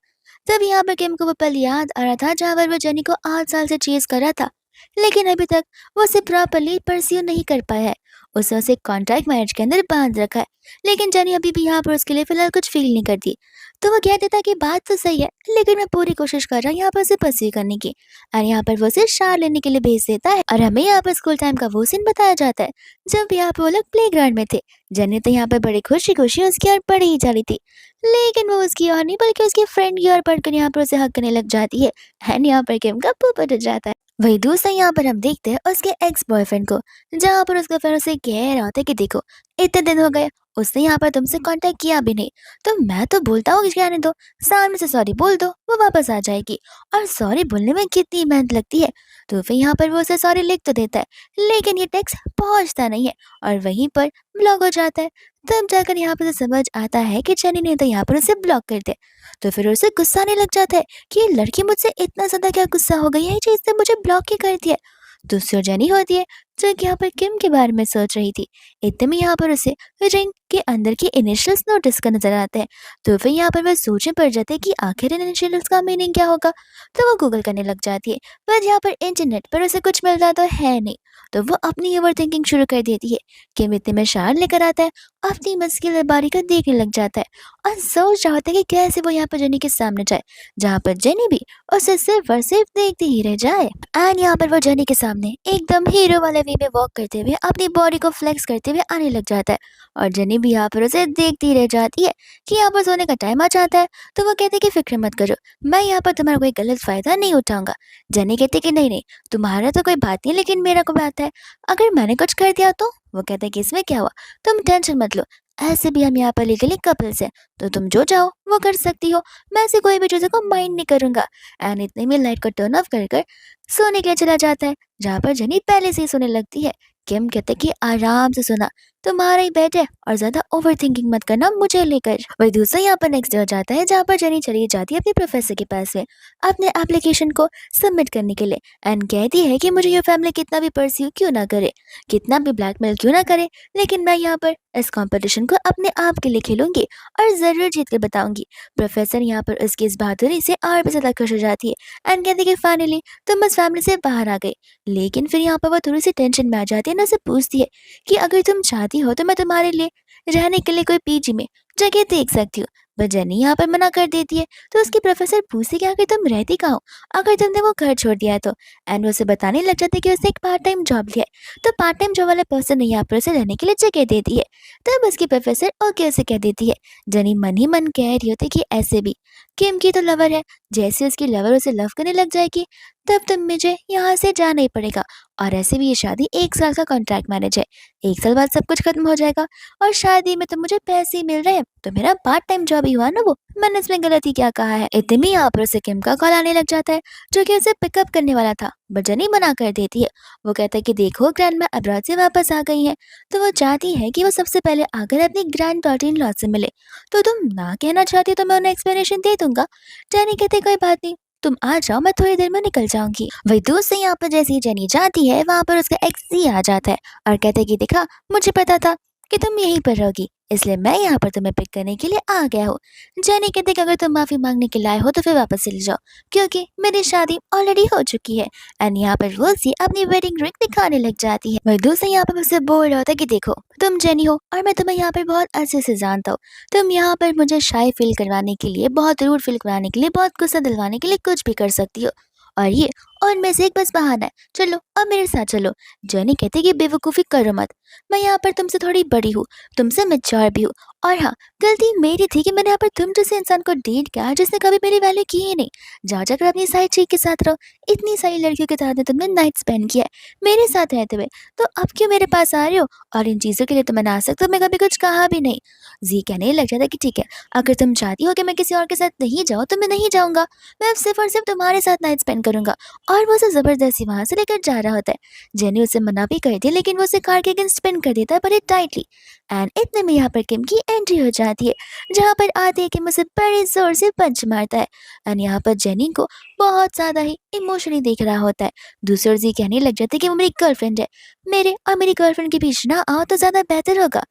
तब यहाँ पर किम को वो पल याद आ रहा था जहाँ पर वो जेनी को 8 साल से चेज कर रहा था, लेकिन अभी तक वो उसे प्रॉपरली परस्यू नहीं कर पाया है। उसे उसे कॉन्ट्रैक्ट मैरिज के अंदर बांध रखा है, लेकिन जेनी अभी भी यहाँ पर उसके लिए फिलहाल कुछ फील नहीं करती। तो वो कह देता कि बात तो सही है, लेकिन मैं पूरी कोशिश कर रहा हूँ यहाँ पर उसे परस्यू करने की। और यहाँ पर वो उसे शार लेने के लिए भेज देता है, और हमें यहाँ पर स्कूल टाइम का वो सीन बताया जाता है जब यहाँ पर वो लोग प्ले ग्राउंड में थे। जेनी तो यहाँ पर बड़ी खुशी खुशी उसकी ओर बढ़ ही जा रही थी, लेकिन वो उसकी ओर नहीं बल्कि उसकी फ्रेंड की ओर बढ़कर यहाँ पर उसे हक करने लग जाती है। एंड यहाँ पर किम का पोपट हो जाता है। वही दूसरा यहाँ पर हम देखते हैं उसके एक्स बॉयफ्रेंड को, जहाँ पर उसका फ्रेंड उसे कह रहा होता है कि देखो इतने दिन हो गए, उसने यहाँ पर तुमसे कांटेक्ट किया भी नहीं, तो मैं तो बोलता हूँ कि आने दो, सामने से सॉरी बोल दो, वो वापस आ जाएगी। और सॉरी बोलने में कितनी मेहनत लगती है। तो फिर यहाँ पर वो उसे सॉरी लिख तो देता है, लेकिन ये टेक्स्ट पहुंचता नहीं है, और वहीं पर ब्लॉक हो जाता है। तब जाकर यहाँ पर उसे समझ आता है कि जेनी ने तो यहाँ पर उसे ब्लॉक कर दिया। तो फिर उसे गुस्सा आने लग जाता है कि ये लड़की मुझसे इतना ज्यादा क्या गुस्सा हो गई है जो इसने मुझे ब्लॉक ही कर दिया। दूसरी ओर जेनी होती है, जो कि यहाँ पर किम के बारे में सोच रही थी। इतने में यहाँ पर उसे रिंग के अंदर की इनिशियल्स नोटिस का नजर आते हैं। तो फिर यहाँ पर वह सोचने पड़ जाते हैं कि आखिर इन इनिशियल्स का मीनिंग क्या होगा। तो वो गूगल करने लग जाती है, पर यहाँ पर इंटरनेट पर उसे कुछ मिलता तो है नहीं। तो वो अपनी ओवर थिंकिंग शुरू कर देती है। किम इतने में शार लेकर आता है, अपनी मुश्किल बारी का देखने लग जाता है, और सोच रहा होता है कि कैसे वो यहाँ पर जेनी के सामने जाए, जहाँ पर जेनी भी उसे सिर्फ और सिर्फ देखती ही रह जाए। एंड यहाँ पर वो जेनी के सामने एकदम हीरो वाले वे में वॉक करते हुए अपनी बॉडी को फ्लेक्स करते हुए आने लग जाता है, और जेनी भी यहाँ पर उसे देखती रह जाती है कि यहाँ पर सोने का टाइम आ जाता है। तो वो कहते कि फिक्र मत करो, मैं यहाँ पर तुम्हारा कोई गलत फायदा नहीं उठाऊंगा। जेनी कहते कि नहीं नहीं, तुम्हारा तो कोई बात नहीं, लेकिन मेरा को बात है, अगर मैंने कुछ कर दिया तो। वो कहता है कि इसमें क्या हुआ, तुम टेंशन मत लो, ऐसे भी हम यहाँ पर लीगली कपल्स हैं, तो तुम जो चाहो वो कर सकती हो, मैं ऐसी कोई भी चीज़ों को माइंड नहीं करूंगा। एंड इतने में लाइट को टर्न ऑफ कर कर सोने के लिए चला जाता है, जहाँ पर जेनी पहले से ही सोने लगती है। किम कहते कि आराम से सोना, तुम्हारा ही बेड है, और ज्यादा ओवर थिंकिंग मत करना मुझे लेकर। वही दूसरा यहाँ पर नेक्स्ट डे हो जाता है, जहाँ पर जेनी चली जाती है अपने प्रोफेसर के पास में अपने एप्लीकेशन को सबमिट करने के लिए, एंड कहती है कि मुझे ये फैमिली कितना भी परस्यू क्यों ना करे, कितना भी ब्लैकमेल क्यों ना करे, लेकिन मैं यहाँ पर इस कंपटीशन को अपने आप के लिए खेलूंगी और जरूर जीत कर बताऊंगी। प्रोफेसर यहाँ पर उसकी इस बहादुरी से और भी ज्यादा खुश हो जाती है, एंड कहती कि फाइनली तुम इस फैमिली से बाहर आ गई। लेकिन फिर यहाँ पर वो थोड़ी सी टेंशन में आ जाती है, ना से पूछती है कि अगर तुम चाहती हो तो मैं तुम्हारे लिए रहने के लिए कोई पीजी में जगह देख सकती हूँ। पर जेनी यहाँ पर मना कर देती है। तो उसकी प्रोफेसर पूछती कि आखिर तुम रहती कहाँ हो, अगर तुमने वो घर छोड़ दिया है तो। एंड वो उसे बताने लग जाते कि उसने एक पार्ट टाइम जॉब लिया है, तो पार्ट टाइम जॉब वाले पर्सन ने यहाँ पर उसे रहने के लिए जगह दे दी है। तब उसकी प्रोफेसर ओके उसे कह देती है। जेनी मन ही मन कह रही होती कि ऐसे भी किम की तो लवर है, जैसे उसकी लवर उसे लव करने लग जाएगी तब तो मुझे यहाँ से जाना ही पड़ेगा। और ऐसे भी ये शादी 1 साल का कॉन्ट्रैक्ट मैरिज है, 1 साल बाद सब कुछ खत्म हो जाएगा, और शादी में तो मुझे पैसे ही मिल रहे हैं, तो मेरा पार्ट टाइम जॉब ही हुआ ना वो, मैंने इसमें गलती क्या कहा है। इतने में यहाँ पर उसे किम का कॉल आने लग जाता है, जो कि उसे पिकअप करने वाला था, बट जेनी मना कर देती है। वो कहता है कि देखो ग्रैंडमा अब्रॉड से वापस आ गई है, तो वो चाहती है कि वो सबसे पहले आकर अपनी ग्रैंड डॉटर इन लॉ से मिले, तो तुम ना कहना चाहती हो तो मैं उन्हें एक्सप्लेनेशन दे दूंगा। जेनी कहते कोई बात नहीं, तुम आ जाओ, मैं थोड़ी देर में निकल जाऊंगी। वही दूसरी यहाँ पर जैसी जेनी जाती है, वहां पर उसका एक्स ही आ जाता है और कहता है कि देखा मुझे पता था कि तुम यहीं पर रहोगी, इसलिए मैं यहाँ पर तुम्हें पिक करने के लिए आ गया हूँ। जेनी कहते कि अगर तुम माफी मांगने के लिए आए हो तो फिर वापस चले जाओ, क्योंकि मेरी शादी ऑलरेडी हो चुकी है। एंड यहाँ पर रोजी अपनी वेडिंग रिंग दिखाने लग जाती है। वही दूसरा यहाँ पर मुझसे बोल रहा होता है कि देखो तुम जेनी हो और मैं तुम्हें यहाँ पर बहुत अच्छे से जानता हूँ, तुम यहाँ पर मुझे शाय फील करवाने के लिए, बहुत रूड फील करवाने के लिए, बहुत गुस्सा दिलवाने के लिए कुछ भी कर सकती हो, और ये उनमें से एक बस बहाना है। चलो अब मेरे साथ चलो। जेनी कहती कि बेवकूफ़ी करो मत। मैं यहाँ पर तुमसे थोड़ी बड़ी हूँ, तुमसे मैच्योर भी हूँ। और हाँ, गलती मेरी थी कि मैंने यहाँ पर तुम जैसे इंसान को डेट किया जिसने कभी मेरी वैल्यू की ही नहीं। जा जाकर अपनी साइड चिक के साथ रहो। इतनी सारी लड़कियों के साथ में तुमने नाइट स्पेंड किया है मेरे साथ रहते हुए, तो अब क्यों मेरे पास आ रहे हो? और इन चीज़ों के लिए तो मैं ना सकता, मैं कभी कुछ कहा भी नहीं। जी कहने लग जाता कि ठीक है, अगर तुम चाहती हो कि मैं किसी और के साथ नहीं जाऊँ तो मैं नहीं जाऊँगा। मैं अब सिर्फ़ और सिर्फ़ तुम्हारे साथ नाइट स्पेंड करूँगा। और वो उसे ज़बरदस्ती वहाँ से लेकर जा रहा होता है। जेनी उसे मना भी करती है लेकिन वो उसे कार के अगेंस्ट स्पिन कर देता है बड़े टाइटली। एंड इतने में यहाँ पर किम की एंट्री हो जाती है, जहाँ पर आते ही किम उसे बड़े ज़ोर से पंच मारता है। एंड यहाँ पर जेनी को बहुत ज़्यादा ही इमोशनली देख रहा होता है। दूसरी ओर जी कहने लग जाती है कि वो मेरी गर्लफ्रेंड है, मेरे और मेरी गर्लफ्रेंड के बीच ना आओ तो ज़्यादा बेहतर होगा।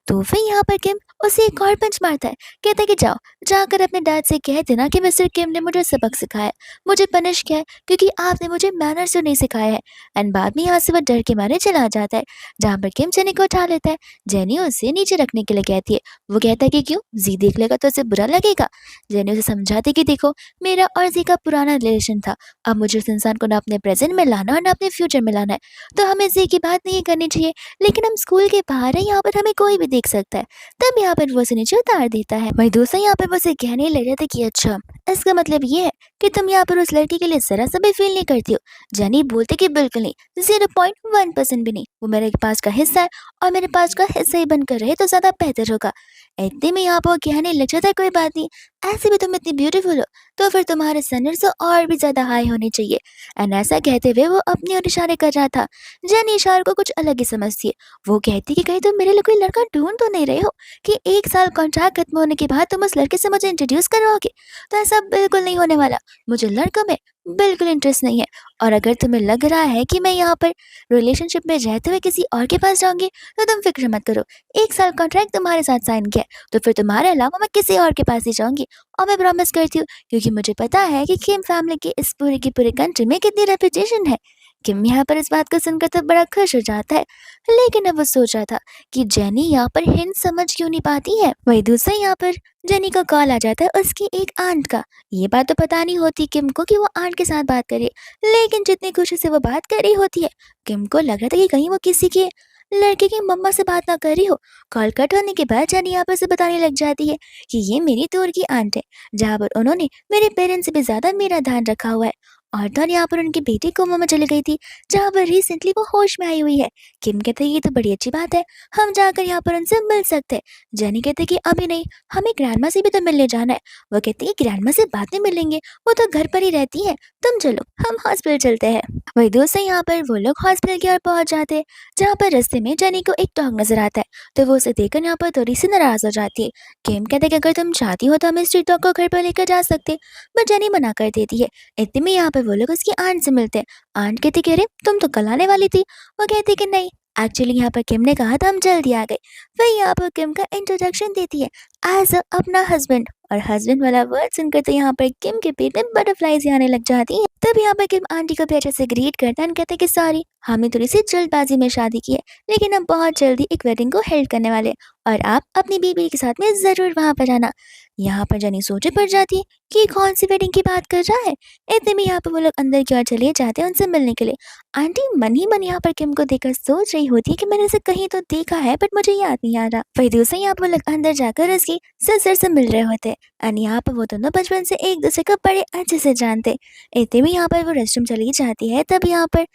तो फिर यहाँ पर किम उसे एक और पंच मारता है। कहता है कि जाओ, जाकर अपने डैड से कह देना कि मिस्टर किम ने मुझे सबक सिखाया है, मुझे पनिश किया है क्योंकि आपने मुझे मैनर्स तो नहीं सिखाया है। एंड बाद में यहाँ से वो डर के मारे चला जाता है, जहाँ पर किम जेनी को उठा लेता है। जेनी उसे नीचे रखने के लिए कहती है। वो कहता है कि क्यों, जी देख लेगा तो उसे बुरा लगेगा। जेनी उसे समझाती है कि देखो, मेरा और जी का पुराना रिलेशन था, अब मुझे उस इंसान को ना अपने प्रेजेंट में लाना और ना अपने फ्यूचर में लाना है, तो हमें जी की बात नहीं करनी चाहिए। लेकिन हम स्कूल के बाहर हैं, यहाँ पर हमें कोई भी देख सकता है। तब यहाँ पर वो उसे नीचे उतार देता है। वही दूसरा यहाँ पर वो उसे कहने लग जाता है कि अच्छा, इसका मतलब ये है कि तुम यहाँ पर उस लड़की के लिए जरा सा भी फील नहीं करती हो। जेनी बोलते कि बिल्कुल नहीं, 0.1% भी नहीं। वो मेरे पास का हिस्सा है और मेरे पास का हिस्सा ही बनकर रहे तो ज्यादा बेहतर होगा। इतने में यहाँ पर वो कहने लग जाता है कोई बात नहीं, ऐसे भी तुम इतनी ब्यूटीफुल हो, तो फिर तुम्हारे स्टैंडर्ड्स तो और भी ज्यादा हाई होने चाहिए। एंड ऐसा कहते हुए वो अपनी ओर इशारे कर रहा था। जेनी इशारे को कुछ अलग ही समझती है। वो कहती कि कहीं तुम मेरे लिए कोई लड़का ढूंढ तो नहीं रहे हो कि 1 साल कॉन्ट्रैक्ट खत्म होने के बाद तुम उस लड़के से मुझे इंट्रोड्यूस करवाओगे। तो ऐसा बिल्कुल नहीं होने वाला। मुझे लड़कों में बिल्कुल इंटरेस्ट नहीं है। और अगर तुम्हें लग रहा है कि मैं यहाँ पर रिलेशनशिप में रहते हुए किसी और के पास जाऊंगी, तो तुम फिक्र मत करो। 1 साल कॉन्ट्रैक्ट तुम्हारे साथ साइन किया है, तो फिर तुम्हारे अलावा मैं किसी और के पास ही जाऊंगी। और मैं प्रॉमिस करती हूँ, क्योंकि मुझे पता है कि किम फैमिली की इस पूरे की पूरे कंट्री में कितनी रेपुटेशन है। किम यहाँ पर इस बात को सुनकर तो बड़ा खुश हो जाता है। लेकिन अब वो सोच रहा था कि जेनी यहाँ पर हिंट समझ क्यों नहीं पाती है। वही दूसरा यहाँ पर जेनी का कॉल आ जाता है उसकी एक आंट का। ये बात तो पता नहीं होती किम को कि वो आंट के साथ बात करे, लेकिन जितनी खुशी से वो बात कर रही होती है, किम को लग रहा था कि कहीं वो किसी के लड़के की मम्मा से बात ना कर रही हो। कॉल कट होने के बाद जेनी यहाँ पर से बताने लग जाती है कि ये मेरी दूर की आंट है, जहाँ पर उन्होंने मेरे पेरेंट्स से भी ज्यादा मेरा ध्यान रखा हुआ है। और तो और यहाँ पर उनकी बेटी कोमा में चली गई थी, जहाँ पर रिसेंटली वो होश में आई हुई है। किम कहते हैं ये तो बड़ी अच्छी बात है, हम जाकर यहाँ पर उनसे मिल सकते हैं। जेनी कहते हैं कि अभी नहीं, हमें ग्रैंडमा से भी तो मिलने जाना है। वो कहती है ग्रैंडमा से बाद में मिलेंगे, वो तो घर पर ही रहती है, तुम चलो हम हॉस्पिटल चलते हैं। वही दोस्त यहाँ पर वो लोग हॉस्पिटल की ओर पहुंच जाते हैं, जहाँ पर रास्ते में जेनी को एक डॉग नजर आता है, तो वो उसे देखकर यहाँ पर थोड़ी सी नाराज हो जाती है। किम कहते हैं कि अगर तुम चाहती हो तो हम इस स्ट्रीट डॉग को घर पर लेकर जा सकते, बट जेनी मना कर देती है। इतने में यहाँ पर वो लोग उसकी आंट से मिलते हैं। आंट कहती कि अरे तुम तो कल आने वाली थी। वो कहती कि नहीं, एक्चुअली यहाँ पर किम ने कहा था हम जल्दी आ गए। फिर यहाँ पर किम का इंट्रोडक्शन देती है एज अपना हस्बैंड, और हस्बैंड वाला वर्ड सुनकर तो यहाँ पर किम के पेट में बटरफ्लाईज आने लग जाती हैं। तब यहाँ पर किम आंटी को भी अच्छे से ग्रीट करता है और कहते हैं कि सॉरी, हमने थोड़ी सी जल्दबाजी में शादी की है, लेकिन हम बहुत जल्दी एक वेडिंग को हेल्ड करने वाले हैं, और आप अपनी बीवी के साथ में जरूर वहां पर आना। यहाँ पर जनी सोचे पड़ जाती है कि कौन सी वेडिंग की बात कर रहा है। इतने में यहाँ पर वो लोग अंदर की ओर चले जाते हैं उनसे मिलने के लिए। आंटी मन ही मन यहाँ पर किम को देखकर सोच रही होती है कि मैंने इसे कहीं तो देखा है, बट मुझे याद नहीं आ रहा। वही दूसरे यहाँ पर वो लोग अंदर जाकर उसकी सिस्टर से मिल रहे होते हैं, और यहाँ पर वो दोनों बचपन से एक दूसरे को बड़े अच्छे से जानते। इतने में यहाँ पर वो रेस्टरूम चली जाती है, तब यहाँ पर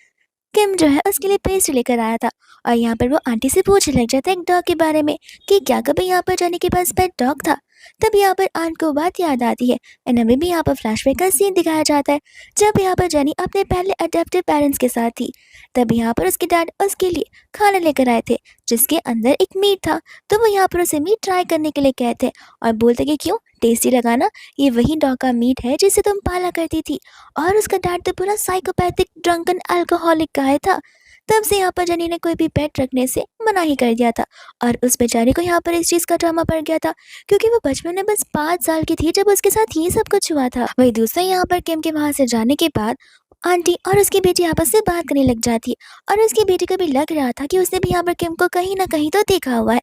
किम जो है उसके लिए पेस्ट लेकर आया था, और यहाँ पर वो आंटी से पूछने लग जाता है एक डॉग के बारे में कि क्या कभी यहाँ पर जाने के पास पेट डॉग था। तब यहाँ पर आंट को बात याद आती है, एंड अभी भी यहाँ पर फ्लैशबैक का सीन दिखाया जाता है, जब यहाँ पर जेनी अपने पहले अडॉप्टिव पेरेंट्स के साथ थी। तब यहाँ पर उसके डैड उसके लिए खाना लेकर आए थे, जिसके अंदर एक मीट था। तो वो यहाँ पर उसे मीट ट्राई करने के लिए कहते और बोलते कि क्यों, टेस्टी लगा ना, ये वही डॉग का मीट है जिसे तुम पाला करती थी। और उसका डैड तो पूरा साइकोपैथिक ड्रंकन अल्कोहलिक गाय था। तब से यहाँ पर जनी ने कोई भी पेट रखने से मना ही कर दिया था, और उस बेचारी को यहाँ पर इस चीज का ड्रामा पड़ गया था, क्योंकि वो बचपन में बस 5 साल की थी जब उसके साथ ये सब कुछ हुआ था। वही दूसरा यहाँ पर किम के वहां से जाने के बाद आंटी और उसकी बेटी आपस से बात करने लग जाती है, और उसकी बेटी को भी लग रहा था कि उसने भी यहाँ पर किम को कहीं ना कहीं तो देखा हुआ है।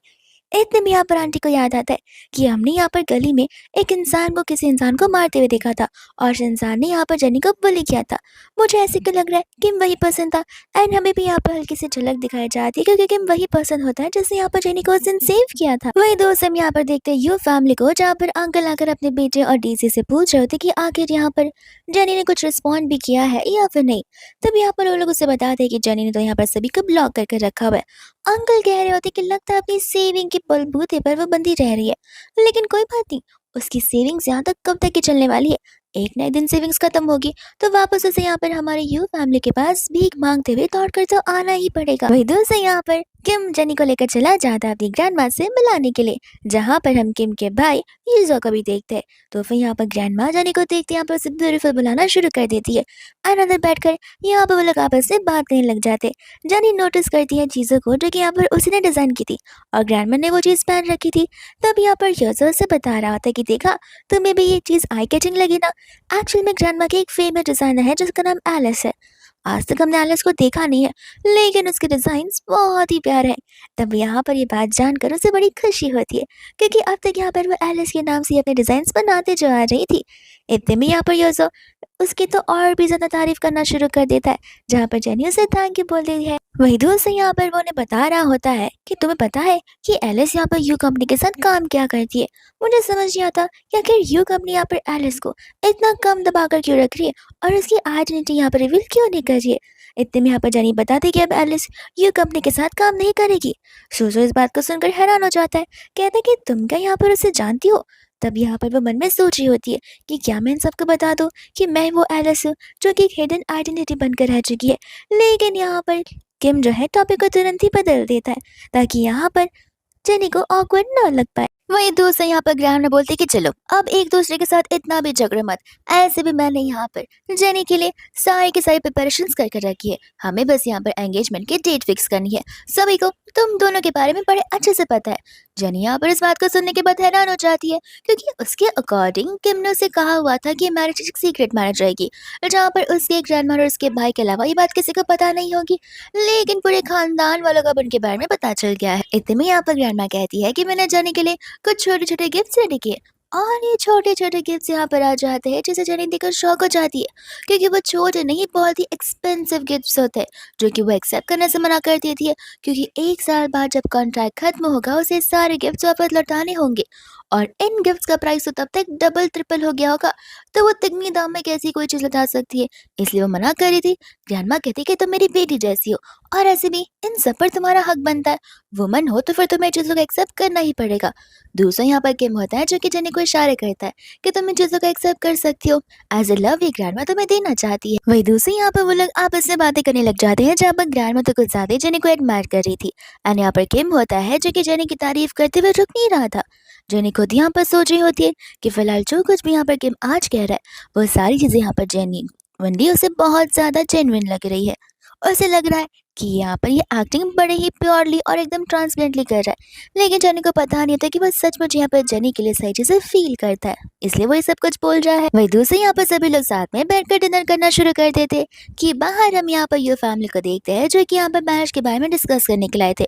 इतने में यहाँ पर आंटी को याद आता है कि हमने यहाँ पर गली में एक इंसान को किसी इंसान को मारते हुए देखा था और उस इंसान ने यहाँ पर जेनी को बुली किया था। मुझे ऐसे क्यों लग रहा है किम वही पर्सन था। एंड हमें भी यहाँ पर हल्की सी झलक दिखाई जाती है क्योंकि किम वही पर्सन होता है जिसने यहाँ पर जेनी को उस दिन सेव किया था। वही दोस्त हम यहाँ पर देखते हैं यू फैमिली को, जहाँ पर अंकल आकर अपने बेटे और डीसी से पूछ रहे होते कि आखिर यहाँ पर जेनी ने कुछ रिस्पॉन्ड भी किया है या फिर नहीं। तब यहाँ पर वो लोग उसे बताते हैं कि जेनी ने तो यहाँ पर सभी को ब्लॉक करके रखा हुआ है। अंकल कह रहे होते कि लगता है अपनी सेविंग के बलबूते पर वो बंधी रह रही है, लेकिन कोई बात नहीं, उसकी सेविंग्स यहाँ तक कब तक की चलने वाली है। एक ना एक दिन सेविंग्स खत्म होगी तो वापस उसे यहाँ पर हमारे यू फैमिली के पास भीख मांगते हुए दौड़ कर तो आना ही पड़ेगा। वही दूसरे यहाँ पर किम जेनी को लेकर चला जाता है अपनी ग्रैंड माँ से मिलाने के लिए, जहाँ पर हम किम के भाई यूजो को भी देखते हैं। तो फिर यहाँ पर ग्रैंड माँ जेनी को देखते हैं, यहाँ पर उसे ब्यूटीफुल बुलाना शुरू कर देती है। और अंदर बैठकर यहाँ पर वो लोग आपस से बात करने लग जाते हैं। जेनी नोटिस करती है चीज़ों को जो कि यहाँ पर उसी ने डिजाइन की थी और ग्रैंडमा ने वो चीज़ पहन रखी थी। तब यहाँ पर यूजो से बता रहा होता है कि देखा, तुम्हें भी ये चीज़ आई कैचिंग लगी ना। एक्चुअल में ग्रैंडमा की एक फेमस डिजाइनर है जिसका नाम एलिस है। आज तक हमने एलिस को देखा नहीं है, लेकिन उसके डिजाइन्स बहुत ही प्यारे हैं। तब यहाँ पर ये बात जानकर उसे बड़ी खुशी होती है क्योंकि अब तक यहाँ पर वो एलिस के नाम से ही अपने डिजाइन्स बनाते जो आ रही थी। इतने में यहाँ पर यूजो उसकी तो और भी ज्यादा तारीफ करना शुरू कर देता है, जहाँ पर जेनी उसे थैंक यू बोल देती है। वही दूसरे यहाँ पर वो उन्हें बता रहा होता है कि तुम्हें पता है कि एलिस यहाँ पर यू कंपनी के साथ काम क्या करती है। मुझे समझ नहीं आता कि आखिर यू कंपनी यहाँ पर एलिस को इतना कम दबाकर क्यों रख रही है और उसकी आइडेंटिटी यहाँ पर रिवील क्यों नहीं कर रही है। इतने में यहाँ पर जेनी बताती कि अब एलिस यू कंपनी के साथ काम नहीं करेगी। सोचो इस बात को सुनकर हैरान हो जाता है, कहता है कि तुम क्या यहाँ पर उसे जानती हो। तब यहाँ पर वो मन में सोच रही होती है कि क्या मैं इन सबको बता दूं कि मैं वो एलिस हूँ जो कि एक हिडन आइडेंटिटी बनकर रह चुकी है। लेकिन यहाँ पर किम जो है टॉपिक को तुरंत ही बदल देता है ताकि यहाँ पर जेनी को ऑकवर्ड न लग पाए। वही दूसरे यहाँ पर ग्रैंड में बोलते कि चलो अब एक दूसरे के साथ इतना भी झगड़ो मत। ऐसे भी मैंने यहाँ पर जेनी के लिए सारी की सारी प्रिपरेशन कर रखी है। हमें बस यहाँ पर एंगेजमेंट की डेट फिक्स करनी है। सभी को तुम दोनों के बारे में बड़े अच्छे से पता है। जेनी यहाँ पर इस बात को सुनने के बाद हैरान हो जाती है क्योंकि उसके अकॉर्डिंग किम ने उसे कहा हुआ था कि मैरिज एक सीक्रेट मैरिज रहेगी, जहाँ पर उसके ग्रैंडमा और उसके भाई के अलावा ये बात किसी को पता नहीं होगी। लेकिन पूरे खानदान वालों को उनके बारे में पता चल गया है। इतने में यहाँ पर ग्रैंडमा कहती है कि मैंने जेनी के लिए कुछ छोटे छोटे गिफ्ट रेडी किए और ये छोटे छोटे गिफ्ट्स यहाँ पर आ जाते हैं, जिसे जेनी देखकर शौक हो जाती है क्योंकि वो छोटे नहीं बहुत ही एक्सपेंसिव गिफ्ट्स होते हैं जो कि वो एक्सेप्ट करने से मना कर देती है क्योंकि एक साल बाद जब कॉन्ट्रैक्ट खत्म होगा उसे सारे गिफ्ट्स वापस लौटाने होंगे और इन गिफ्ट्स का प्राइस तो तब तक डबल ट्रिपल हो गया होगा। तो वो तिगनी दाम में कैसी कोई चीज लौटा सकती है, इसलिए वो मना कर रही थी। ग्रैंडमा कहती कि तुम मेरी बेटी जैसी हो और ऐसे भी इन सब पर तुम्हारा हक बनता है। वुमन हो तो फिर तुम्हें चीजों को एक्सेप्ट करना ही पड़ेगा। दूसरा यहाँ पर किम होता है जो कि जेनी को इशारे करता है कि तुम इन चीजों को एक्सेप्ट कर सकती हो, एज ए लव ये ग्रैंडमा तुम्हें देना चाहती है। वही दूसरी यहाँ पर वो लोग आपस में बातें करने लग जाते हैं, जहाँ पर ग्रैंडमा तो कुछ ज्यादा जेनी को एडमायर कर रही थी। एंड यहाँ पर किम होता है जो कि जेनी की तारीफ करते हुए रुक नहीं रहा था। जेनी खुद यहाँ पर सोच रही होती है कि फिलहाल जो कुछ भी यहाँ पर किम आज कह रहा है वो सारी चीजें यहाँ पर जेनी वनली उसे बहुत ज्यादा जेन्युइन लग रही है। उसे लग रहा है कि यहाँ पर ये एक्टिंग बड़े ही प्योरली और एकदम ट्रांसपेरेंटली कर रहा है, लेकिन जेनी को पता नहीं होता कि वो सचमुच यहाँ पर जेनी के लिए सही चीजें फील करता है, इसलिए वो ये सब कुछ बोल रहा है। वही दूसरे यहाँ पर सभी लोग साथ में बैठकर डिनर करना शुरू कर देते कि बाहर हम यहाँ पर यू फैमिली को देखते हैं जो कि यहाँ पर मैरिज के बारे में डिस्कस करने के लाए थे,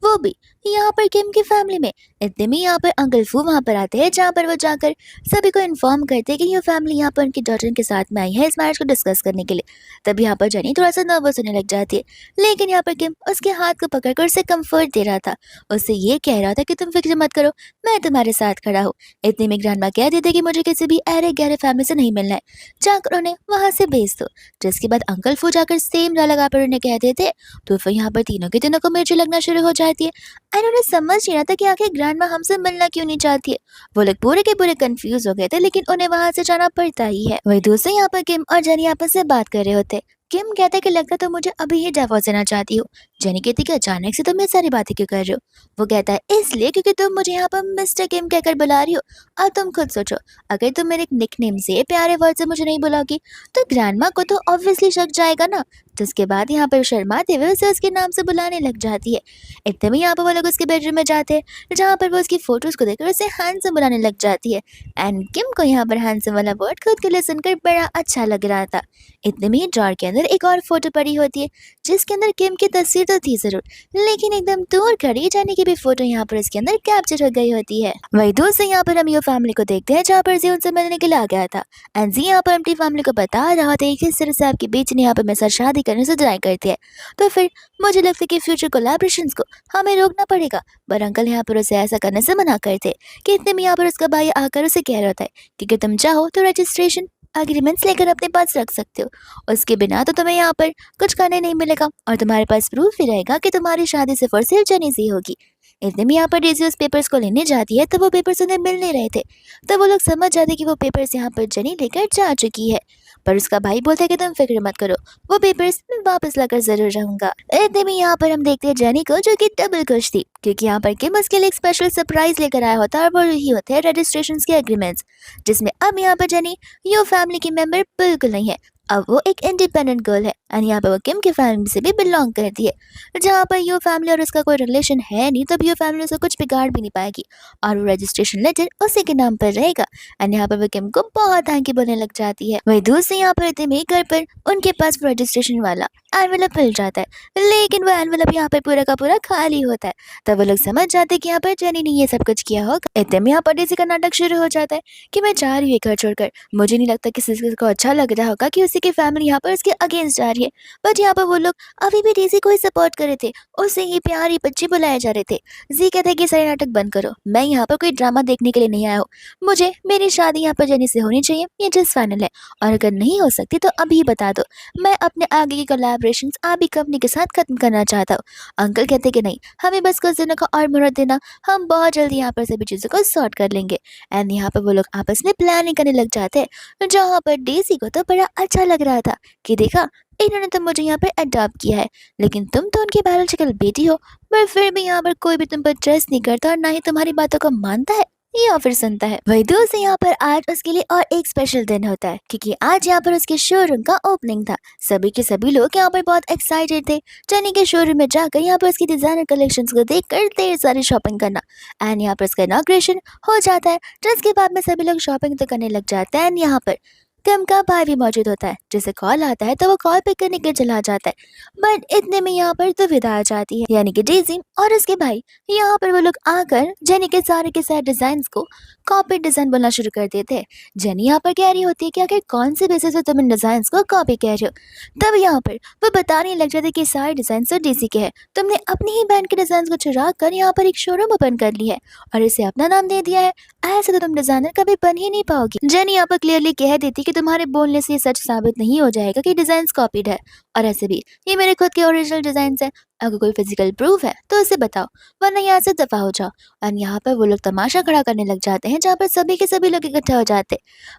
वो भी यहाँ पर किम की फैमिली में। इतने में यहाँ पर अंकल फू वहाँ पर आते हैं, जहाँ पर वो जाकर सभी को इन्फॉर्म करते हैं कि ये फैमिली यहाँ पर उनकी डॉटर के साथ में आई है इस मैरिज को डिस्कस करने के लिए। तब यहाँ पर जेनी थोड़ा सा नर्वस होने लग जाती है, लेकिन यहाँ पर किम उसके हाथ को पकड़कर उसे कंफर्ट दे रहा था। उससे ये कह रहा था कि तुम फिक्र मत करो, मैं तुम्हारे साथ खड़ा हूँ। इतने में ग्रैंडमा कह देते कि मुझे किसी भी अरे गहरे फैमिली से नहीं मिलना है, जाकर उन्हें वहां से भेज दो। जिसके बाद अंकल फू जाकर सेम लगा पर उन्हें कह देते, तो फिर यहाँ पर तीनों के तीनों को मिर्ची लगना शुरू हो जाती है। एंड उन्हें समझ नहीं आता कि आखिर ग्रैंडमा हमसे मिलना क्यों नहीं चाहती है। वो लोग पूरे के पूरे कंफ्यूज हो गए थे, लेकिन उन्हें वहां से जाना पड़ता ही है। वही दूसरे यहाँ पर किम और जेनी आपस से बात कर रहे होते। किम कहता है कि लगता तो मुझे अभी ही डिवोर्स देना चाहती हो। जेनी कहती कि अचानक से तुम ये सारी बातें क्यों कर रहे हो। वो कहता है इसलिए क्योंकि तुम मुझे यहाँ पर मिस्टर किम कहकर बुला रही हो। और तुम खुद सोचो, अगर तुम मेरे निकनेम से प्यारे वर्ड से मुझे नहीं बुलाओगी तो ग्रैंडमा को तो ऑब्वियसली शक जाएगा ना। तो उसके बाद यहाँ पर शर्माते हुए उसे उसके नाम से बुलाने लग जाती है। इतने में यहाँ पर वो लोग उसके बेडरूम में जाते हैं, जहाँ पर वो उसकी फोटोज को देखकर उसे हैंडसम बुलाने लग जाती है। एंड किम को यहाँ पर हैंडसम वाला वर्ड खुद के लिए सुनकर बड़ा अच्छा लग रहा था। इतने में ही ड्रॉर के अंदर एक और फोटो पड़ी होती है, जिसके अंदर किम की तस्वीर तो थी जरूर, लेकिन एकदम दूर खड़ी जेनी की भी फोटो यहाँ पर इसके अंदर कैप्चर हो गई होती है। वही दूसरे यहाँ पर हम यो फैमिली को देखते हैं जहाँ पर जी उनसे मिलने के लिए आ गया था। एंड जी यहाँ पर अपनी फैमिली को बता रहा था कि किस तरह से आपकी बेटी ने यहाँ पर मेरे साथ शादी करने से डिनाई करती है। तो फिर मुझे लगता है कि फ्यूचर कोलैबोरेशंस को हमें रोकना पड़ेगा। पर अंकल यहाँ पर उसे ऐसा करने से मना करते कि इतने में यहाँ पर उसका भाई आकर उसे कह रहा था कि अगर तुम चाहो तो रजिस्ट्रेशन एग्रीमेंट्स लेकर अपने पास रख सकते हो। उसके बिना तो तुम्हें यहाँ पर कुछ करने नहीं मिलेगा और तुम्हारे पास प्रूफ भी रहेगा कि तुम्हारी शादी सिर्फ और सिर्फ जनी से ही होगी। इतने में यहाँ पर डेजी उस पेपर्स को लेने जाती है तो वो पेपर्स उन्हें मिल नहीं रहे थे। तब वो लोग समझ जाते कि वो पेपर्स यहाँ पर जनी लेकर जा चुकी है। पर उसका भाई बोलता है कि तुम फिक्र मत करो, वो पेपर्स मैं वापस लाकर जरूर रहूंगा। इतने में यहाँ पर हम देखते हैं जेनी को जो कि डबल खुश थी क्योंकि यहाँ पर किम उसके लिए एक स्पेशल सरप्राइज लेकर आया होता है और वो यही होते हैं रजिस्ट्रेशन के एग्रीमेंट्स, जिसमें अब यहाँ पर जेनी यो फैमिली की मेंबर बिल्कुल नहीं है। अब वो एक इंडिपेंडेंट गर्ल है एंड यहाँ पे वो किम की फैमिली से भी बिलोंग करती है। जहाँ पर यो फैमिली और उसका कोई रिलेशन है नहीं तब यो फैमिली उसे कुछ बिगाड़ भी नहीं पाएगी और वो रजिस्ट्रेशन लेटर उसी के नाम पर रहेगा। एंड यहाँ पर वो किम को बहुत थैंक यू बोलने लग जाती है। वही दूसरी यहाँ पर इतने घर पर उनके पास रजिस्ट्रेशन वाला एनवेलप मिल जाता है, लेकिन वो एनवेलप यहाँ पर पूरा का पूरा खाली होता है। तब वो लोग समझ जाते हैं कि यहाँ पर जेनी ने ये सब कुछ किया होगा। इतने में यहाँ पर डेज़ी का नाटक शुरू हो जाता है कि मैं जा रही हूँ घर छोड़कर, मुझे नहीं लगता किसी को अच्छा लग रहा होगा कि उसी की फैमिली यहाँ पर उसके अगेंस्ट जा रही है। बट यहाँ पर वो लोग अभी भी डेज़ी को ही सपोर्ट कर रहे थे, उसे ही प्यारी बच्ची बुलाए जा रहे थे। जी कहते हैं कि सारे नाटक बंद करो, मैं यहाँ पर कोई ड्रामा देखने के लिए नहीं आया हूँ, मुझे मेरी शादी यहाँ पर जेनी से होनी चाहिए, ये जस्ट फाइनल है और अगर नहीं हो सकती तो अभी बता दो, मैं अपने आगे की कोलैबोरेशंस अभी कंपनी के साथ खत्म करना चाहता हूँ। अंकल कहते कि नहीं, हमें बस कुछ दिनों का और मुहूर्त देना, हम बहुत जल्दी यहाँ पर सभी चीज़ों को सॉर्ट कर लेंगे। एंड यहाँ पर वो लोग आपस में प्लानिंग करने लग जाते हैं जहाँ पर डेज़ी को तो बड़ा अच्छा लग रहा था कि देखा इन्होंने तो मुझे यहाँ पर अडॉप्ट किया है, लेकिन तुम तो उनकी बायोलॉजिकल बेटी हो, पर फिर भी यहाँ पर कोई भी तुम पर ट्रस्ट नहीं करता और ना ही तुम्हारी बातों को मानता है या फिर सुनता है। वही दोस्त यहाँ पर आज उसके लिए और एक स्पेशल दिन होता है क्योंकि आज यहाँ पर उसके शोरूम का ओपनिंग था। सभी के सभी लोग यहाँ पर बहुत एक्साइटेड थे जेनी के शोरूम में जाकर यहाँ पर उसकी डिजाइनर कलेक्शंस को देखकर ढेर सारी शॉपिंग करना। एंड यहाँ पर उसका इनॉग्रेशन हो जाता है जिसके बाद में सभी लोग शॉपिंग तो करने लग जाते हैं। एंड यहाँ पर किम का भाई भी मौजूद होता है, जैसे कॉल आता है तो वो कॉल पिक करने के चला जाता है। बट इतने में यहाँ पर दुविधा आ जाती है, यानी कि डेज़ी और उसके भाई यहाँ पर वो लोग आकर जेनी के सारे डिजाइन को कॉपी डिजाइन बोलना शुरू कर देते हैं। जेनी यहाँ पर कह रही होती है कि आखिर कौन से बेसिस पे तुम इन डिजाइन को कॉपी कह रहे हो। तब यहाँ पर वो बताने लग जाते कि सारे डिजाइन तो डेज़ी के हैं, तुमने अपनी ही बहन के डिजाइन को चुरा कर यहाँ पर एक शोरूम ओपन कर ली है और इसे अपना नाम दे दिया है, ऐसे तो तुम डिजाइनर कभी बन ही नहीं पाओगी। जेनी यहाँ पर क्लियरली कह देती कि तुम्हारे बोलने से ये सच साबित नहीं हो जाएगा कि डिजाइन कॉपीड है, और ऐसे भी ये मेरे खुद के ओरिजिनल डिजाइन है। अगर कोई फिजिकल प्रूफ है तो उसे बताओ, वरना यहाँ से दफा हो जाओ। और यहाँ पर वो लोग तमाशा खड़ा करने लग जाते हैं जहाँ पर सभी के सभी लोग इकट्ठा हो जाते।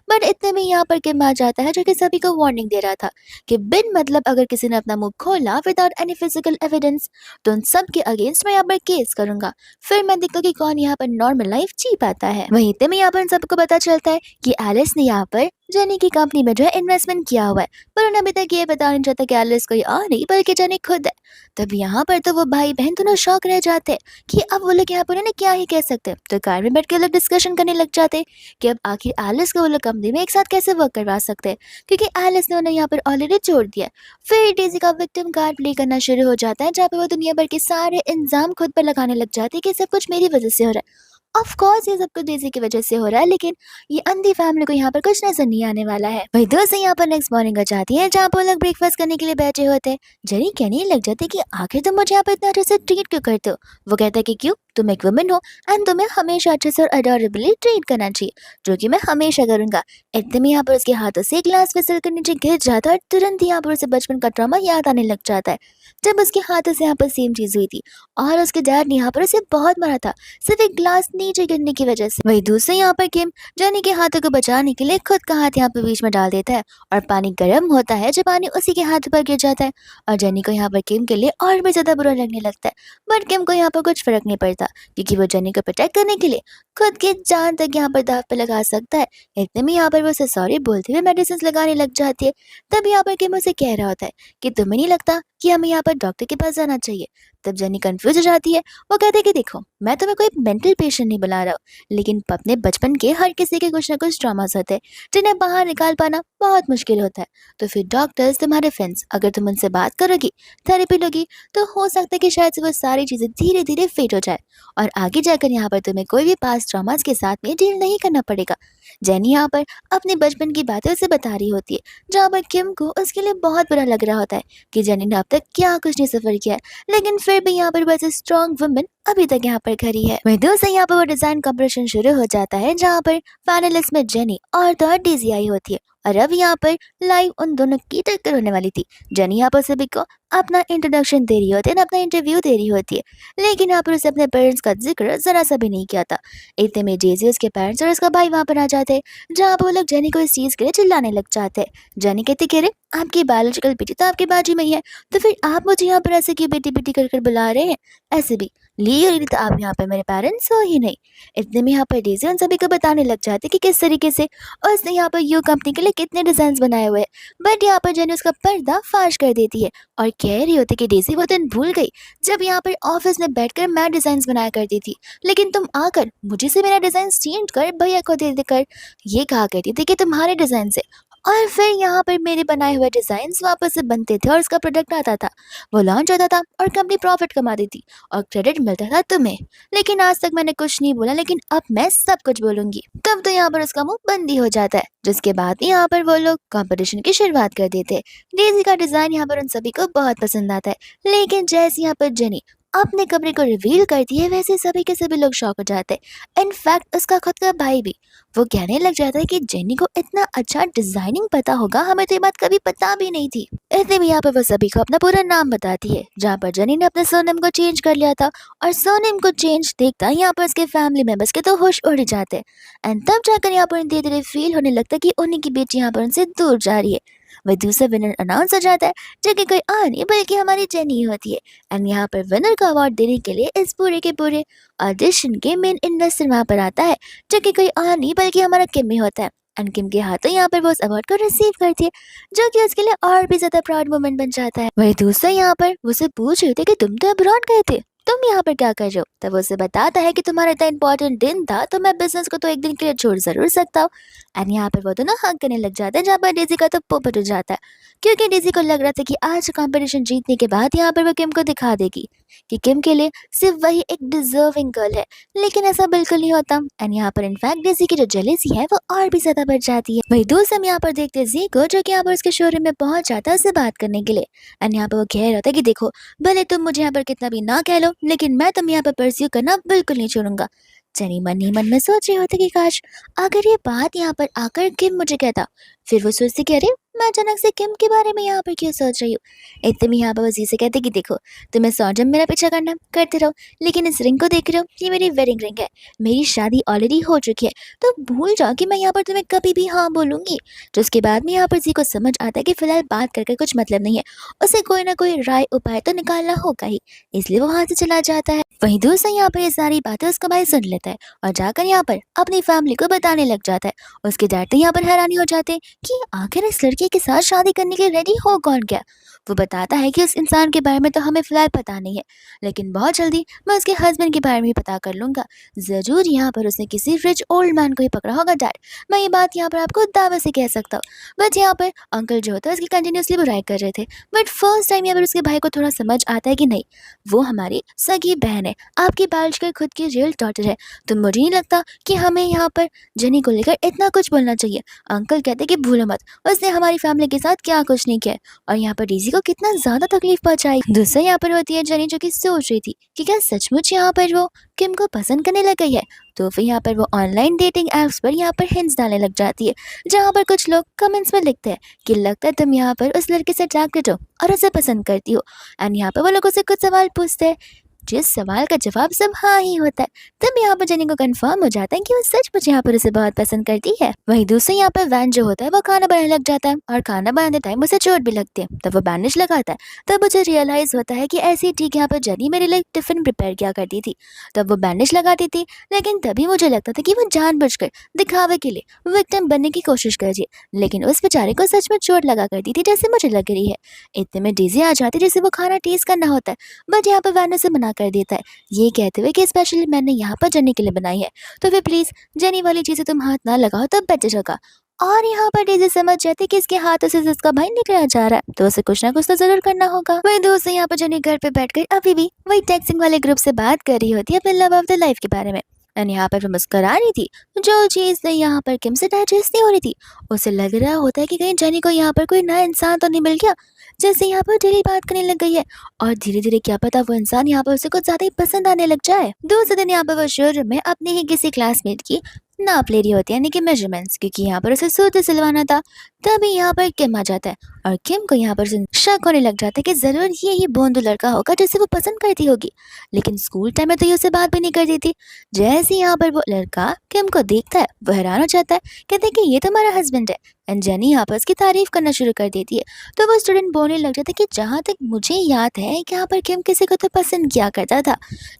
बट इतने में यहाँ पर किम आ जाता है जो कि सभी को वार्निंग दे रहा था कि बिन मतलब अगर किसी ने अपना मुंह खोला विदाउट एनी फिजिकल एविडेंस तो उन सब के अगेंस्ट मैं यहाँ पर केस करूंगा, फिर मैं देखूंगी कौन यहाँ पर नॉर्मल लाइफ जी पाता है। वहीं इतने में यहाँ पर सबको पता चलता है कि एलिस ने यहाँ पर जेनी की कंपनी में जो है इन्वेस्टमेंट किया हुआ है, पर उन्हें अभी तक ये पता नहीं चलता कि एलिस कोई और नहीं बल्कि जेनी खुद है। तब यहाँ पर तो वो भाई बहन दोनों शौक रह जाते हैं कि अब वो लोग यहाँ पर उन्हें क्या ही कह सकते हैं। तो कार में बैठ के लोग डिस्कशन करने लग जाते हैं कि अब आखिर एलिस को वो लोग कंपनी में एक साथ कैसे वर्क करवा सकते हैं, क्योंकि एलिस ने उन्हें यहाँ पर ऑलरेडी छोड़ दिया। फिर डेज़ी का विक्टिम कार्ड प्ले करना शुरू हो जाता है जहाँ पे वो दुनिया भर के सारे इल्जाम खुद पर लगाने लग जाती है कि सब कुछ मेरी वजह से हो रहा है। ऑफ कोर्स ये सब कुछ डेज़ी की वजह से हो रहा है, लेकिन ये अंधी फैमिली को यहाँ पर कुछ नजर नहीं आने वाला है। वही दोस्त यहाँ पर नेक्स्ट मॉर्निंग हो जाती है जहाँ पर लोग ब्रेकफास्ट करने के लिए बैठे होते हैं। जेनी कहने लग जाती है कि आखिर तुम मुझे यहाँ पर इतना अच्छे से ट्रीट क्यों करते हो। वो कहता है कि क्यों, तुम एक वुमेन हो एंड तुम्हें हमेशा अच्छे से और अडोरेबली ट्रीट करना चाहिए, जो कि मैं हमेशा करूंगा। इतने में यहाँ पर उसके हाथों से ग्लास फिसल कर नीचे गिर जाता है और तुरंत ही यहाँ पर उसे बचपन का ट्रॉमा याद आने लग जाता है जब उसके हाथों से यहाँ पर सेम चीज हुई थी और उसके डैड ने यहाँ पर उसे बहुत मारा था सिर्फ एक ग्लास नीचे गिरने की वजह से। वही दूसरे यहाँ पर किम जेनी के हाथों को बचाने के लिए खुद का हाथ यहाँ पर बीच में डाल देता है और पानी गर्म होता है जो पानी उसी के हाथ पर गिर जाता है और जेनी को यहाँ पर किम के लिए और भी ज्यादा बुरा लगने लगता है। बट किम को यहाँ पर कुछ फर्क नहीं पड़ता क्योंकि वो जेनी को प्रोटेक्ट करने के लिए खुद की जान तक यहाँ पर दाव पे लगा सकता है। इतने में यहाँ पर वो उसे सॉरी बोलते हुए मेडिसिन लगाने लग जाती है। तब यहाँ पर किम उसे कह रहा होता है कि तुम्हें नहीं लगता कि हमें यहाँ पर डॉक्टर के पास जाना चाहिए। तब जेनी कंफ्यूज हो जाती है। वो कहते हैं कि देखो, मैं तुम्हें कोई मेंटल पेशेंट नहीं बुला रहा हूँ, लेकिन अपने बचपन के हर किसी के कुछ ना कुछ ट्रॉमास होते हैं जिन्हें बाहर निकाल पाना बहुत मुश्किल होता है। तो फिर डॉक्टर्स तुम्हारे फ्रेंड्स, अगर तुम उनसे बात करोगी, थेरेपी लोगी, तो हो सकता है कि शायद से वो सारी चीजें धीरे धीरे फेड हो जाए और आगे जाकर यहाँ पर तुम्हें कोई भी पास्ट ट्रॉमास के साथ में डील नहीं करना पड़ेगा। जेनी यहाँ पर अपने बचपन की बातें उसे बता रही होती है, जहाँ पर किम को उसके लिए बहुत बुरा लग रहा होता है कि जेनी ने अब तक क्या कुछ नहीं सफर किया है, लेकिन फिर भी यहाँ पर वैसे स्ट्रॉन्ग वुमेन अभी तक यहाँ पर खड़ी है। वहीं दूसरे यहाँ पर वो डिजाइन कंपटीशन शुरू हो जाता है, जहाँ पर फाइनलिस्ट में जेनी और तो डेजी आई होती है और अब यहाँ पर लाइव उन दोनों की टक्कर होने वाली थी। जेनी यहाँ पर सभी को अपना इंट्रोडक्शन दे रही होती है, अपना इंटरव्यू दे रही होती है, लेकिन यहाँ पर उसे अपने पेरेंट्स का जिक्र जरा सा भी नहीं किया था। इतने में डेजी, उसके पेरेंट्स और उसका भाई वहां पर आ जाते हैं, जहाँ पर वो लोग जेनी को इस चीज के लिए चिल्लाने लग जाते हैं। जेनी कहती कि अरे, आपकी बायोलॉजिकल बेटी तो आपके बाजू में ही है, तो फिर आप मुझे यहाँ पर ऐसे क्यों बेटी बेटी कर कर बुला रहे हैं? ऐसे भी लीगली तो आप यहाँ पर मेरे पेरेंट्स हो ही नहीं। इतने में यहाँ पर डेजी उन सभी को बताने लग जाती कि किस तरीके से उसने यहाँ पर यू कंपनी के लिए कितने डिजाइन बनाए हुए हैं। बट यहाँ पर जेनी उसका पर्दा फाश कर देती है और कह रही होती कि डेजी वो दिन भूल गई जब यहाँ पर ऑफिस में बैठकर मैं डिजाइन बनाया करती थी, लेकिन तुम आकर मुझे से मेरा डिजाइन चेंज कर भैया को दे देकर ये कहा करती थी कि तुम्हारे डिजाइन से, और फिर यहाँ पर मेरे बनाए हुए डिजाइन वापस से बनते थे और उसका प्रोडक्ट आता था, वो लॉन्च होता था और कंपनी प्रॉफिट कमाती थी और क्रेडिट मिलता था तुम्हें। लेकिन आज तक मैंने कुछ नहीं बोला, लेकिन अब मैं सब कुछ बोलूंगी। तब तो यहाँ पर उसका मुंह बंद ही हो जाता है, जिसके बाद यहाँ पर वो लोग कंपटीशन की शुरुआत कर देते हैं। डेजी का डिजाइन यहाँ पर उन सभी को बहुत पसंद आता है, लेकिन जैसे यहाँ पर जेनी अपने कमरे को रिवील करती है, वैसे सभी के सभी लोग शॉक हो जाते हैं। इनफैक्ट उसका खुद का भाई भी, वो कहने लग जाता है कि जेनी को इतना अच्छा डिजाइनिंग पता होगा, हमें तो ये बात कभी पता भी नहीं थी। इतने में यहाँ पर वो सभी को अपना पूरा नाम बताती है, जहाँ पर जेनी ने अपने सरनेम को चेंज कर लिया था और सरनेम को चेंज देखता यहाँ पर उसके फैमिली मेंबर्स के तो होश उड़ जाते हैं। एंड तब जाकर यहाँ पर धीरे धीरे फील होने लगता है कि उन्हीं की बेटी यहाँ पर उनसे दूर जा रही है। वह दूसरा विनर अनाउंस हो जाता है, जो कि कोई और नहीं बल्कि हमारी जेनी होती है। एंड यहाँ पर विनर का अवार्ड देने के लिए इस पूरे के पूरे ऑडिशन के मेन इन्वेस्टर वहां पर आता है, जो कि कोई और नहीं बल्कि हमारा किम ही होता है। एंड किम के हाथों यहाँ पर वो उस अवार्ड को रिसीव करती है, जो कि उसके लिए और भी ज्यादा प्राउड मोमेंट बन जाता है। वही दूसरा यहाँ पर वो उसे पूछ रहे थे कि तुम तो अब्रॉड गए थे, तुम यहाँ पर क्या कर रहे हो? तब वो उसे बताता है कि तुम्हारा इतना इंपॉर्टेंट दिन था, तो मैं बिजनेस को तो एक दिन के लिए छोड़ जरूर सकता हूँ। एंड यहाँ पर वो दोनों हक करने लग जाते हैं, जहाँ पर डेजी का तो पोपट हो जाता है, क्योंकि डेजी को लग रहा था कि आज कंपटीशन जीतने के बाद यहाँ पर वो किम को दिखा देगी कि किम के लिए सिर्फ वही एक डिजर्विंग गर्ल है, लेकिन ऐसा बिल्कुल नहीं होता। एंड यहाँ पर इनफैक्ट डेजी की जो जेलेसी है वो और भी ज्यादा बढ़ जाती है। वही दूसरे हम यहाँ पर देखते हैं जी को, जो कि यहाँ पर उसके शोरूम में पहुंच जाता है उससे बात करने के लिए। एंड यहाँ पर वो कह रहा था कि देखो, भले तुम मुझे यहाँ पर कितना भी ना कह लो, लेकिन मैं तुम यहाँ पर परस्यू करना बिल्कुल नहीं छोड़ूंगा। जेनी मन ही मन में सोच रही होती कि काश अगर ये बात यहाँ पर आकर किम मुझे कहता। फिर वो सोचती कि अरे, मैं अचानक से किम के बारे में यहाँ पर क्यों सोच रही हूँ। इतने में यहाँ पर वो जी से कहते कि देखो, तुम्हें 100 जब मेरा पीछा करना करते रहो, लेकिन इस रिंग को देख रहे हो, ये मेरी वेडिंग रिंग है, मेरी शादी ऑलरेडी हो चुकी है, तो भूल जाओ कि मैं यहाँ पर तुम्हें कभी भी हाँ बोलूंगी। तो उसके बाद में यहाँ पर जी को समझ आता है कि फिलहाल बात करके कुछ मतलब नहीं है, उसे कोई ना कोई राय उपाय तो निकालना होगा ही, इसलिए वो वहां से चला जाता है। वहीं दूसरा यहाँ पर ये सारी बातें उसका भाई सुन लेता है और जाकर यहाँ पर अपनी फैमिली को बताने लग जाता है। उसके डैड तो यहाँ पर हैरानी हो जाते हैं कि आखिर इस लड़के के साथ शादी करने के लिए रेडी हो कौन गया। वो बताता है कि उस इंसान के बारे में तो हमें फिलहाल पता नहीं है, लेकिन बहुत जल्दी मैं उसके हस्बैंड के बारे में भी पता कर लूंगा। जरूर यहाँ पर उसने किसी रिच ओल्ड मैन को ही पकड़ा होगा डैड, मैं ये बात यहाँ पर आपको दावे से कह सकता हूँ। बट यहाँ पर अंकल जो होता है उसकी कंटिन्यूसली बुराई कर रहे थे, बट फर्स्ट टाइम यहाँ पर उसके भाई को थोड़ा समझ आता है कि नहीं, वो हमारी सगी बहन है, आपकी बायोलॉजिकल खुद की रियल डॉटर है। तो मुझे नहीं लगता कि हमें यहाँ पर जेनी को लेकर इतना कुछ बोलना चाहिए। अंकल कहते कि भूलो मत, उसने हमारी फैमिली के साथ क्या कुछ नहीं किया और यहाँ पर डेजी को कितना ज्यादा तकलीफ पहुंचाई। दूसरा यहाँ पर होती है जेनी, जो कि सोच रही थी कि क्या सचमुच यहाँ पर वो किम को पसंद करने लग गई है। तो फिर यहाँ पर वो ऑनलाइन डेटिंग एप्स पर यहाँ पर हिंट्स डालने लग जाती है, जहाँ पर कुछ लोग कमेंट्स में लिखते हैं कि लगता है तुम यहाँ पर उस लड़के से अट्रैक्टेड हो और उसे पसंद करती हो। एंड यहाँ पर वो लोगों से कुछ सवाल पूछते हैं जिस सवाल का जवाब सब हाँ ही होता है। तब यहाँ पर जेनी को कंफर्म हो जाता है कि वो सचमुच यहाँ पर उसे बहुत पसंद करती है। वहीं दूसरे यहाँ पर वैन जो होता है वो खाना बनाने लग जाता है और खाना बनाते टाइम उसे चोट भी लगती है। तब वो बैंडेज लगाता है। तब मुझे रियलाइज होता है कि ऐसी ठीक यहाँ पर जेनी मेरे लिए टिफिन प्रिपेयर किया करती थी। तब वो बैंडेज लगाती थी, लेकिन तभी मुझे लगता था कि वो जानबूझकर दिखावे के लिए विक्टिम बनने की कोशिश कर रही है, लेकिन उस बेचारे को सच में चोट लगा करती थी जैसे मुझे लग रही है। इतने में डेज़ी आ जाती है जिसे वो खाना टेस्ट करना होता है, बट यहाँ पर वैन उसे मना कर देता है, ये कहते हुए कि स्पेशली मैंने यहाँ पर जेनी के लिए बनाई है, तो फिर प्लीज जेनी वाली चीजें तुम हाथ ना लगाओ तब बेटर होगा। और यहाँ पर डेज़ी समझ जाती है कि इसके हाथों से जिसका भाई निकला जा रहा है, तो उसे कुछ ना कुछ तो जरूर करना होगा। वही दोस्त यहाँ पर जेनी घर पे बैठकर अभी भी वही टेक्सिंग वाले ग्रुप से बात कर रही होती है अपने लव ऑफ द लाइफ के बारे में। एंड यहाँ पर वो मुस्कुरा रही थी, जो चीज ने यहाँ पर किम से डाइजेस्ट नहीं हो रही थी। उसे लग रहा होता है कि कहीं जेनी को यहाँ पर कोई नया इंसान तो नहीं मिल गया, जैसे यहाँ पर डेली बात करने लग गई है। और धीरे धीरे क्या पता वो इंसान यहाँ पर उसे कुछ ज्यादा ही पसंद आने लग जाए। दूसरे दिन यहाँ पर वो शोरूम में अपने ही किसी क्लासमेट की नाप ले रही होती है, यानी कि मेजरमेंट्स, क्योंकि यहाँ पर उसे सूट सिलवाना था। तभी यहाँ पर किम आ जाता है और किम को यहाँ पर शक होने लग जाता है कि जरूर ये ही बोंदू लड़का होगा जिसे वो पसंद करती होगी। लेकिन स्कूल टाइम में तो ये उससे बात भी नहीं करती थी। जैसे यहाँ पर वो लड़का किम को देखता है वो हैरान हो जाता है, कहते हैं कि ये तो हमारा हस्बैंड है। एंड जेनी यहाँ पर उसकी तारीफ करना शुरू कर देती है। तो वो स्टूडेंट बोलने लग जाता है कि जहाँ तक मुझे याद है कि यहाँ पर किम किसी को तो पसंद किया करता था,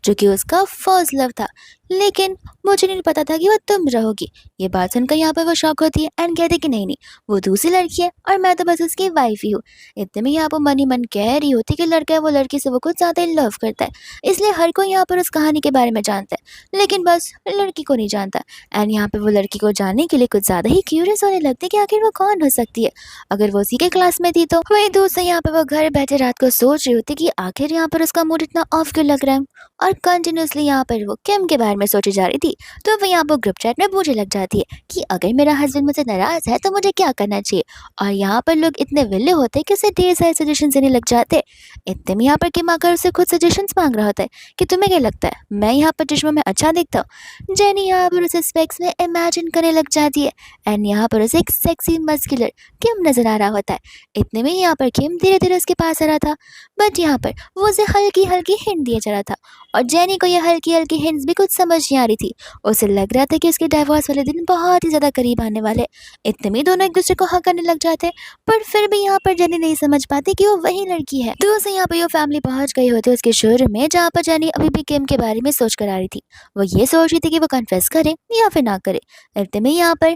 जो कि उसका फर्स्ट लव था, लेकिन मुझे नहीं पता था कि वो तुम रहोगी। ये बात सुनकर यहाँ पर वो शॉक होती है एंड कहती है कि नहीं नहीं, वो दूसरी लड़की है और मैं तो बस उसकी वाइफ ही हूँ। इतने में यहाँ पर मनी मन कह रही होती कि लड़का है वो लड़की से वो कुछ ज्यादा ही लव करता है, इसलिए हर कोई यहाँ पर उस कहानी के बारे में जानता है, लेकिन बस लड़की को नहीं जानता। एंड यहाँ पे वो लड़की को जानने के लिए कुछ ज्यादा ही क्यूरियस होने लगती है कि आखिर वो कौन हो सकती है, अगर वो उसी के क्लास में थी तो। वही दूसरे यहाँ पे वो घर बैठे रात को सोच रही होती कि आखिर यहाँ पर उसका मूड इतना ऑफ क्यों लग रहा है, और कंटिन्यूसली यहाँ पर वो किम के बारे में सोची जा रही थी। तो वो यहाँ पर ग्रुप चैट में पूछने लग जाती है कि अगर मेरा हस्बैंड मुझसे नाराज है तो मुझे क्या करना चाहिए। और यहाँ पर लोग इतने विले होते हैं कि उसे ढेर सारे सजेशन देने लग जाते। इतने में यहाँ पर किम आकर उसे खुद सजेशन मांग रहा होता है कि तुम्हें क्या लगता है मैं यहाँ पर चश्मे में अच्छा दिखता हूँ। जेनी यहाँ पर उसे स्पेक्स में इमेजिन करने लग जाती है एंड यहाँ पर उसे एक सेक्सी मस्कुलर किम नजर आ रहा होता है। इतने में यहाँ पर किम धीरे धीरे उसके पास आ रहा था, बट यहाँ पर वो उसे हल्की हल्की हिंट दिया जा रहा था और जेनी को ये हल्की हल्की हिंट्स भी कुछ समझ नहीं आ रही थी। उसे लग रहा था कि उसके डाइवोर्स वाले दिन बहुत ही ज्यादा करीब आने वाले। इतने में दोनों एक दूसरे को हाँ करने लग जाते, पर फिर भी यहाँ पर जेनी नहीं समझ पाती कि वो वही लड़की है। तो उसे यहाँ पर वो फैमिली पहुंच गई होती है उसके शोरूम में, जहाँ पर जेनी अभी भी किम के बारे में सोच कर आ रही थी। वो ये सोच रही थी कि वो कन्फेस करे या फिर ना करे। इतने में यहाँ पर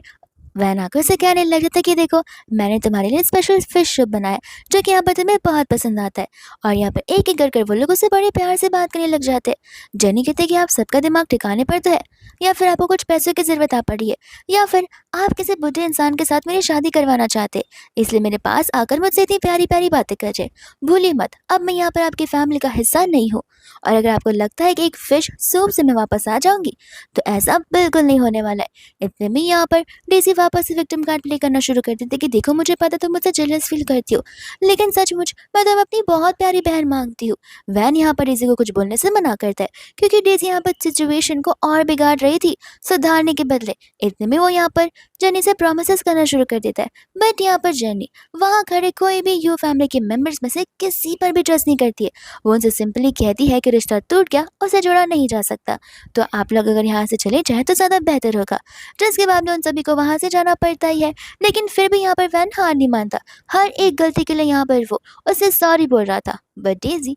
वैन आकर से कहने लग जाता है कि देखो मैंने तुम्हारे लिए स्पेशल फिश सूप बनाया जो कि यहाँ पर तुम्हें बहुत पसंद आता है। और यहाँ पर एक एक कर वो लोग उससे बड़े प्यार से बात करने लग जाते हैं। जेनी कहते हैं कि आप सबका दिमाग ठिकाने पर तो है, या फिर आपको कुछ पैसों की जरूरत आ पड़ी है, या फिर आप किसी बुढ़े इंसान के साथ मेरी शादी करवाना चाहते, इसलिए मेरे पास आकर मुझसे इतनी प्यारी प्यारी बातें कर रहे। भूलिए मत अब मैं यहाँ पर आपकी फैमिली का हिस्सा नहीं हूँ, और अगर आपको लगता है कि एक फिश सूप से मैं वापस आ जाऊंगी तो ऐसा बिल्कुल नहीं होने वाला है। इतने में यहाँ पर डेज़ी वापस से विक्टिम कार्ड प्ले करना शुरू कर देते कि देखो मुझे पता तुम मुझसे जेलस फील करती हो, लेकिन सचमुच मैं तो अपनी बहुत प्यारी बहन मांगती हूँ। वैन यहाँ पर डेज़ी को कुछ बोलने से मना करता है, क्योंकि डेज़ी यहाँ पर सिचुएशन को और बिगाड़ रही थी सुधारने के बदले। इतने में वो यहाँ पर जेनी से प्रोमिस करना शुरू कर देता है, बट यहाँ पर जेनी वहाँ खड़े कोई भी यू फैमिली के मेंबर्स में से किसी पर भी ट्रस्ट नहीं करती है। वो उनसे सिंपली कहती है कि रिश्ता टूट गया, उसे जोड़ा नहीं जा सकता, तो आप लोग अगर यहाँ से चले जाए तो ज़्यादा बेहतर होगा। जिसके बाद में उन सभी को वहाँ से जाना पड़ता ही है, लेकिन फिर भी यहाँ पर वैन हार नहीं मानता। हर एक गलती के लिए यहाँ पर वो उसे सॉरी बोल रहा था, बट डेज़ी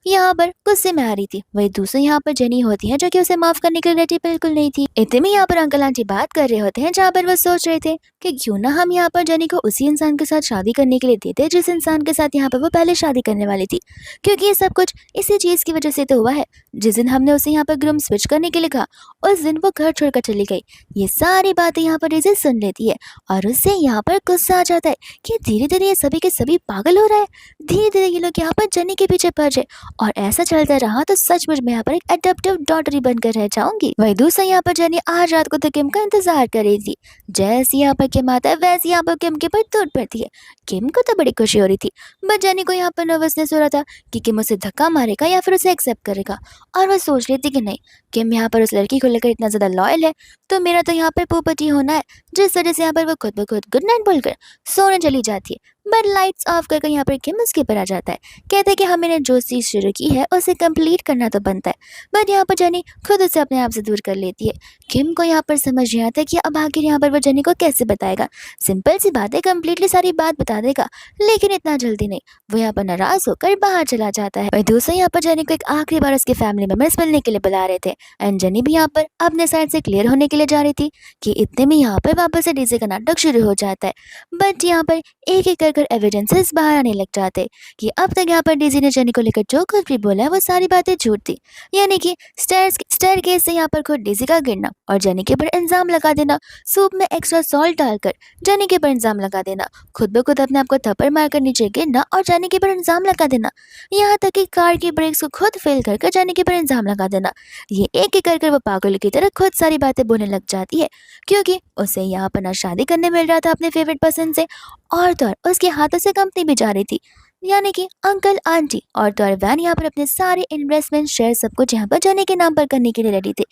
यहाँ पर गुस्से में आ रही थी। वही दूसरी यहाँ पर जेनी होती है जो कि उसे माफ करने के लिए रेडी बिल्कुल नहीं थी। इतने में यहाँ पर अंकल आंटी बात कर रहे होते हैं, जहाँ पर वो सोच रहे थे कि क्यों ना हम यहाँ पर जेनी को उसी इंसान के साथ शादी करने के लिए देते जिस इंसान के साथ यहाँ पर वो पहले शादी करने वाली थी, क्योंकि ये सब कुछ इसी चीज की वजह से तो हुआ है। जिस दिन हमने उसे यहाँ पर ग्रूम स्विच करने के लिए कहा उस दिन वो घर छोड़कर चली गई। ये सारी बातें यहाँ पर डेज़ी सुन लेती है और उससे यहाँ पर गुस्सा आ जाता है कि धीरे धीरे ये सभी के सभी पागल हो रहा है। धीरे धीरे ये लोग यहाँ पर जेनी के पीछे पड़ जाए और ऐसा चलता रहा तो सचमुच मैं यहाँ पर एक अडॉप्टिव डॉटर ही बनकर रह जाऊंगी। वही दूसरा यहाँ पर जेनी आज रात को तो किम का इंतजार कर रही थी। जैसे यहाँ पर किम आता है वैसे यहाँ पर किम के पर टूट पड़ती है। किम को तो बड़ी खुशी हो रही थी, बट जेनी को यहाँ पर नर्वसनेस हो रहा था कि किम उसे धक्का मारेगा या फिर उसे एक्सेप्ट करेगा। और वह सोच रही थी कि नहीं, किम यहाँ पर उस लड़की को लेकर इतना ज्यादा लॉयल है तो मेरा तो यहाँ पर पोपटी होना है, जिस वजह से यहाँ पर वो खुद ब खुद गुड नाइट बोलकर सोने चली जाती है। बट लाइट्स ऑफ करके यहाँ पर किम उसके ऊपर आ जाता है। कहता है कि हमें ने जो चीज़ शुरू की है उसे कंप्लीट करना तो बनता है। बट यहाँ पर जेनी खुद उसे अपने आप से दूर कर लेती है। किम को यहाँ पर समझ नहीं आता कि अब आखिर यहाँ पर वो जेनी को कैसे बताएगा। सिंपल सी बात है, कंप्लीटली सारी बात बता देगा, लेकिन इतना जल्दी नहीं। वो यहाँ पर नाराज होकर बाहर चला जाता है। और दूसरा यहाँ पर जेनी को एक आखिरी बार उसके फैमिली मेंबर्स मिलने के लिए बुला रहे थे, एंड जेनी भी यहाँ पर अपने साइड से क्लियर होने के लिए जा रही थी कि इतने में यहाँ पर वापस से डीजे का नाटक शुरू हो जाता है। बट यहाँ पर एक एक कर एविडेंसेस बाहर आने लग जाते कि अब तक यहाँ पर डेजी ने जेनी को लेकर जो कुछ भी बोला है वो सारी बातें झूठ थी। यानी कि स्टेयर केस से यहाँ पर खुद डेजी का गिरना और जेनी के ऊपर इल्जाम लगा देना, सूप में एक्स्ट्रा सॉल्ट डालकर जेनी के ऊपर इल्जाम लगा देना, खुद ब खुद अपने आप को थप्पड़ मारकर नीचे गिरना और जेनी के ऊपर इल्जाम लगा देना, यहाँ तक कि कार की ब्रेक्स को खुद फेल कर जेनी के ऊपर इल्जाम लगा देना। ये एक एक कर वो पागल की तरह खुद सारी बातें बोलने लग जाती है, क्योंकि उसे यहाँ पर ना शादी करने मिल रहा था अपने फेवरेट पर्सन से, और तो और उसके हाथों से कंपनी भी जा रही थी। यानी कि अंकल आंटी और तो और वैन यहाँ पर अपने सारे इन्वेस्टमेंट शेयर सब कुछ यहाँ पर जाने के नाम पर करने के लिए रेडी थे।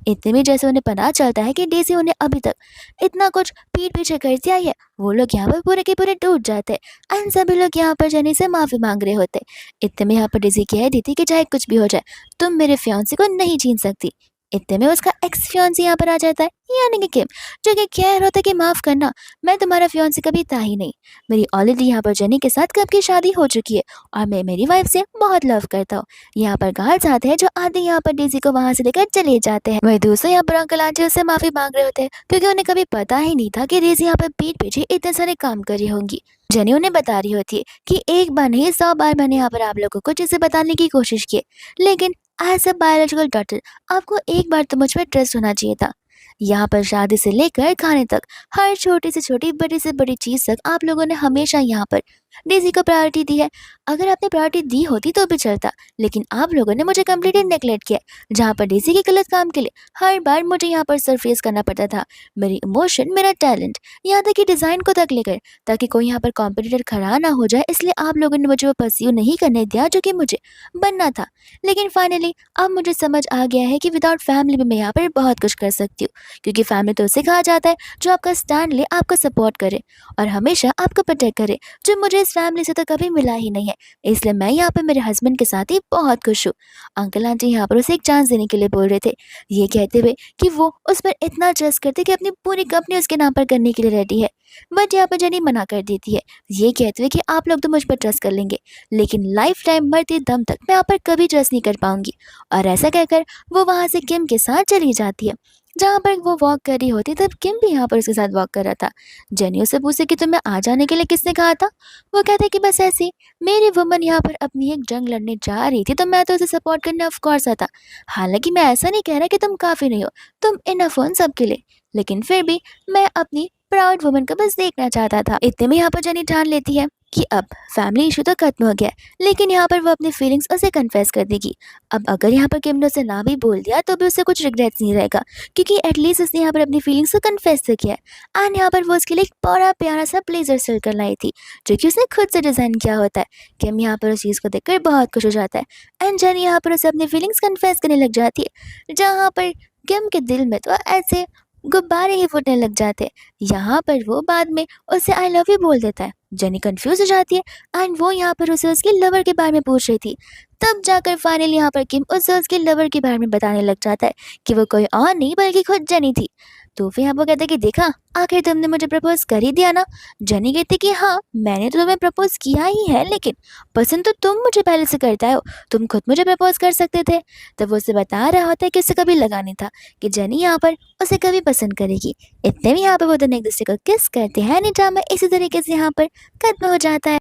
इतने में जैसे उन्हें पता चलता है कि डेजी उन्हें अभी तक इतना कुछ पीठ पीछे कर दिया है, वो लोग यहाँ पर पूरे के पूरे टूट जाते हैं एंड सभी लोग यहाँ पर जेनी से माफी मांग रहे होते। इतने में यहाँ पर डेजी कह दी थी कि चाहे कुछ भी हो जाए तुम मेरे फियांसे को नहीं छीन सकती। इतने में उसका एक्स फियांसी यहाँ पर आ जाता है, यानी कि किम, जो कि कह रहा होता है कि माफ करना, मैं तुम्हारा फियांसी कभी था ही नहीं। मेरी ऑलरेडी यहाँ पर जेनी के साथ कब की शादी हो चुकी है और मैं मेरी वाइफ से बहुत लव करता हूँ। यहाँ पर गार्ड्स आते हैं जो आधे यहाँ पर डेजी को वहां से लेकर चले जाते हैं। वही दूसरे यहाँ पर अंकल आंटी उससे माफी मांग रहे होते हैं, क्योंकि उन्हें कभी पता ही नहीं था कि डेजी यहाँ पर पीठ पीछे इतने सारे काम कर रही होंगी। जेनी उन्हें बता रही होती है कि एक बार नहीं 100 बार मैंने यहाँ पर आप लोगों को चीजें बताने की कोशिश की, लेकिन एज अ बायोलॉजिकल डॉटर आपको एक बार तो मुझ पर ट्रस्ट होना चाहिए था। यहाँ पर शादी से लेकर खाने तक हर छोटी से छोटी बड़ी से बड़ी चीज तक आप लोगों ने हमेशा यहाँ पर डेजी को प्रायोरिटी दी है। अगर आपने प्रायोरिटी दी होती तो भी चलता, लेकिन आप लोगों ने मुझे कम्प्लीटली नेगलेक्ट किया, जहाँ पर डेजी के गलत काम के लिए हर बार मुझे यहाँ पर सरफेस करना पड़ता था। मेरी इमोशन, मेरा टैलेंट, यहाँ तक कि डिज़ाइन को तक लेकर, ताकि कोई यहाँ पर कॉम्पिटिटर खड़ा ना हो जाए, इसलिए आप लोगों ने मुझे वो परस्यू नहीं करने दिया जो कि मुझे बनना था। लेकिन फाइनली अब मुझे समझ आ गया है कि विदाउट फैमिली भी मैं यहाँ पर बहुत कुछ कर सकती हूँ, क्योंकि फैमिली तो उसे कहा जाता है जो आपका स्टैंड ले, आपको सपोर्ट करे और हमेशा आपको प्रोटेक्ट करे, जो मुझे इस फैमिली से तो कभी मिला ही नहीं है। इसलिए मैं यहाँ पे मेरे हस्बैंड के साथ ही बहुत खुश हूँ। अंकल आंटी यहाँ पर उसे एक चांस देने के लिए बोल रहे थे, ये कहते हुए कि वो उस पर इतना ट्रस्ट करते कि अपनी पूरी कंपनी उसके नाम पर करने के लिए रेडी है। बट यहाँ पर जेनी मना कर देती है, ये कहते हुए कि आप लोग तो मुझ पर ट्रस्ट कर लेंगे, लेकिन लाइफ टाइम मरते दम तक मैं आप पर कभी ट्रस्ट नहीं कर पाऊंगी। और ऐसा कहकर वो वहाँ से किम के साथ चली जाती है। जहाँ पर वो वॉक कर रही होती तब किम भी यहाँ पर उसके साथ वॉक कर रहा था। जेनी उससे पूछे कि तुम्हें आ जाने के लिए किसने कहा था। वो कहता है कि बस ऐसे ही मेरी वुमन यहाँ पर अपनी एक जंग लड़ने जा रही थी तो मैं तो उसे सपोर्ट करने ऑफ कोर्स आता। हालांकि मैं ऐसा नहीं कह रहा कि तुम काफ़ी नहीं हो, तुम इनफ हो उन सबके लिए, लेकिन फिर भी मैं अपनी प्राउड वुमन को बस देखना चाहता था। इतने में यहाँ पर जेनी ठान लेती है कि अब फैमिली इशू तो खत्म हो गया है, लेकिन यहाँ पर वो अपनी फीलिंग्स उसे कन्फेस कर देगी। अब अगर यहाँ पर किम ने उसे ना भी बोल दिया तो भी उसे कुछ रिग्रेट्स नहीं रहेगा, क्योंकि एटलीस्ट उसने यहाँ पर अपनी फीलिंग्स को कन्फेस तो किया है। एंड यहाँ पर वो उसके लिए एक बड़ा प्यारा सा ब्लेजर सिल कर लाई थी, जो कि उसने खुद से डिज़ाइन किया होता है। किम यहाँ पर उस चीज़ को देखकर बहुत खुश हो जाता है एंड जेनी यहाँ पर उसे अपनी फीलिंग्स कन्फेस करने लग जाती है, जहाँ पर किम के दिल में तो ऐसे गुब्बारे ही फूटने लग जाते हैं। यहाँ पर वो बाद में उसे आई लव यू बोल देता है। जेनी कंफ्यूज हो जाती है एंड वो यहाँ पर उसे उसके लवर के बारे में पूछ रही थी। तब जाकर फाइनली यहाँ पर किम उसे उसके लवर के बारे में बताने लग जाता है कि वो कोई और नहीं बल्कि खुद जेनी थी। तो फिर यहाँ पर कहते कि देखा, आखिर तुमने मुझे प्रपोज कर ही दिया ना। जेनी कहती कि हाँ मैंने तो तुम्हें प्रपोज किया ही है, लेकिन पसंद तो तुम मुझे पहले से करता हो, तुम खुद मुझे प्रपोज कर सकते थे। तब वो उसे बता रहा होता है कि उसे कभी लगा नहीं था कि जेनी यहाँ पर उसे कभी पसंद करेगी। इतने में यहाँ पर वो दोनों एक दूसरे को किस करते हैं, ड्रामा इसी तरीके से यहाँ पर खत्म हो जाता है।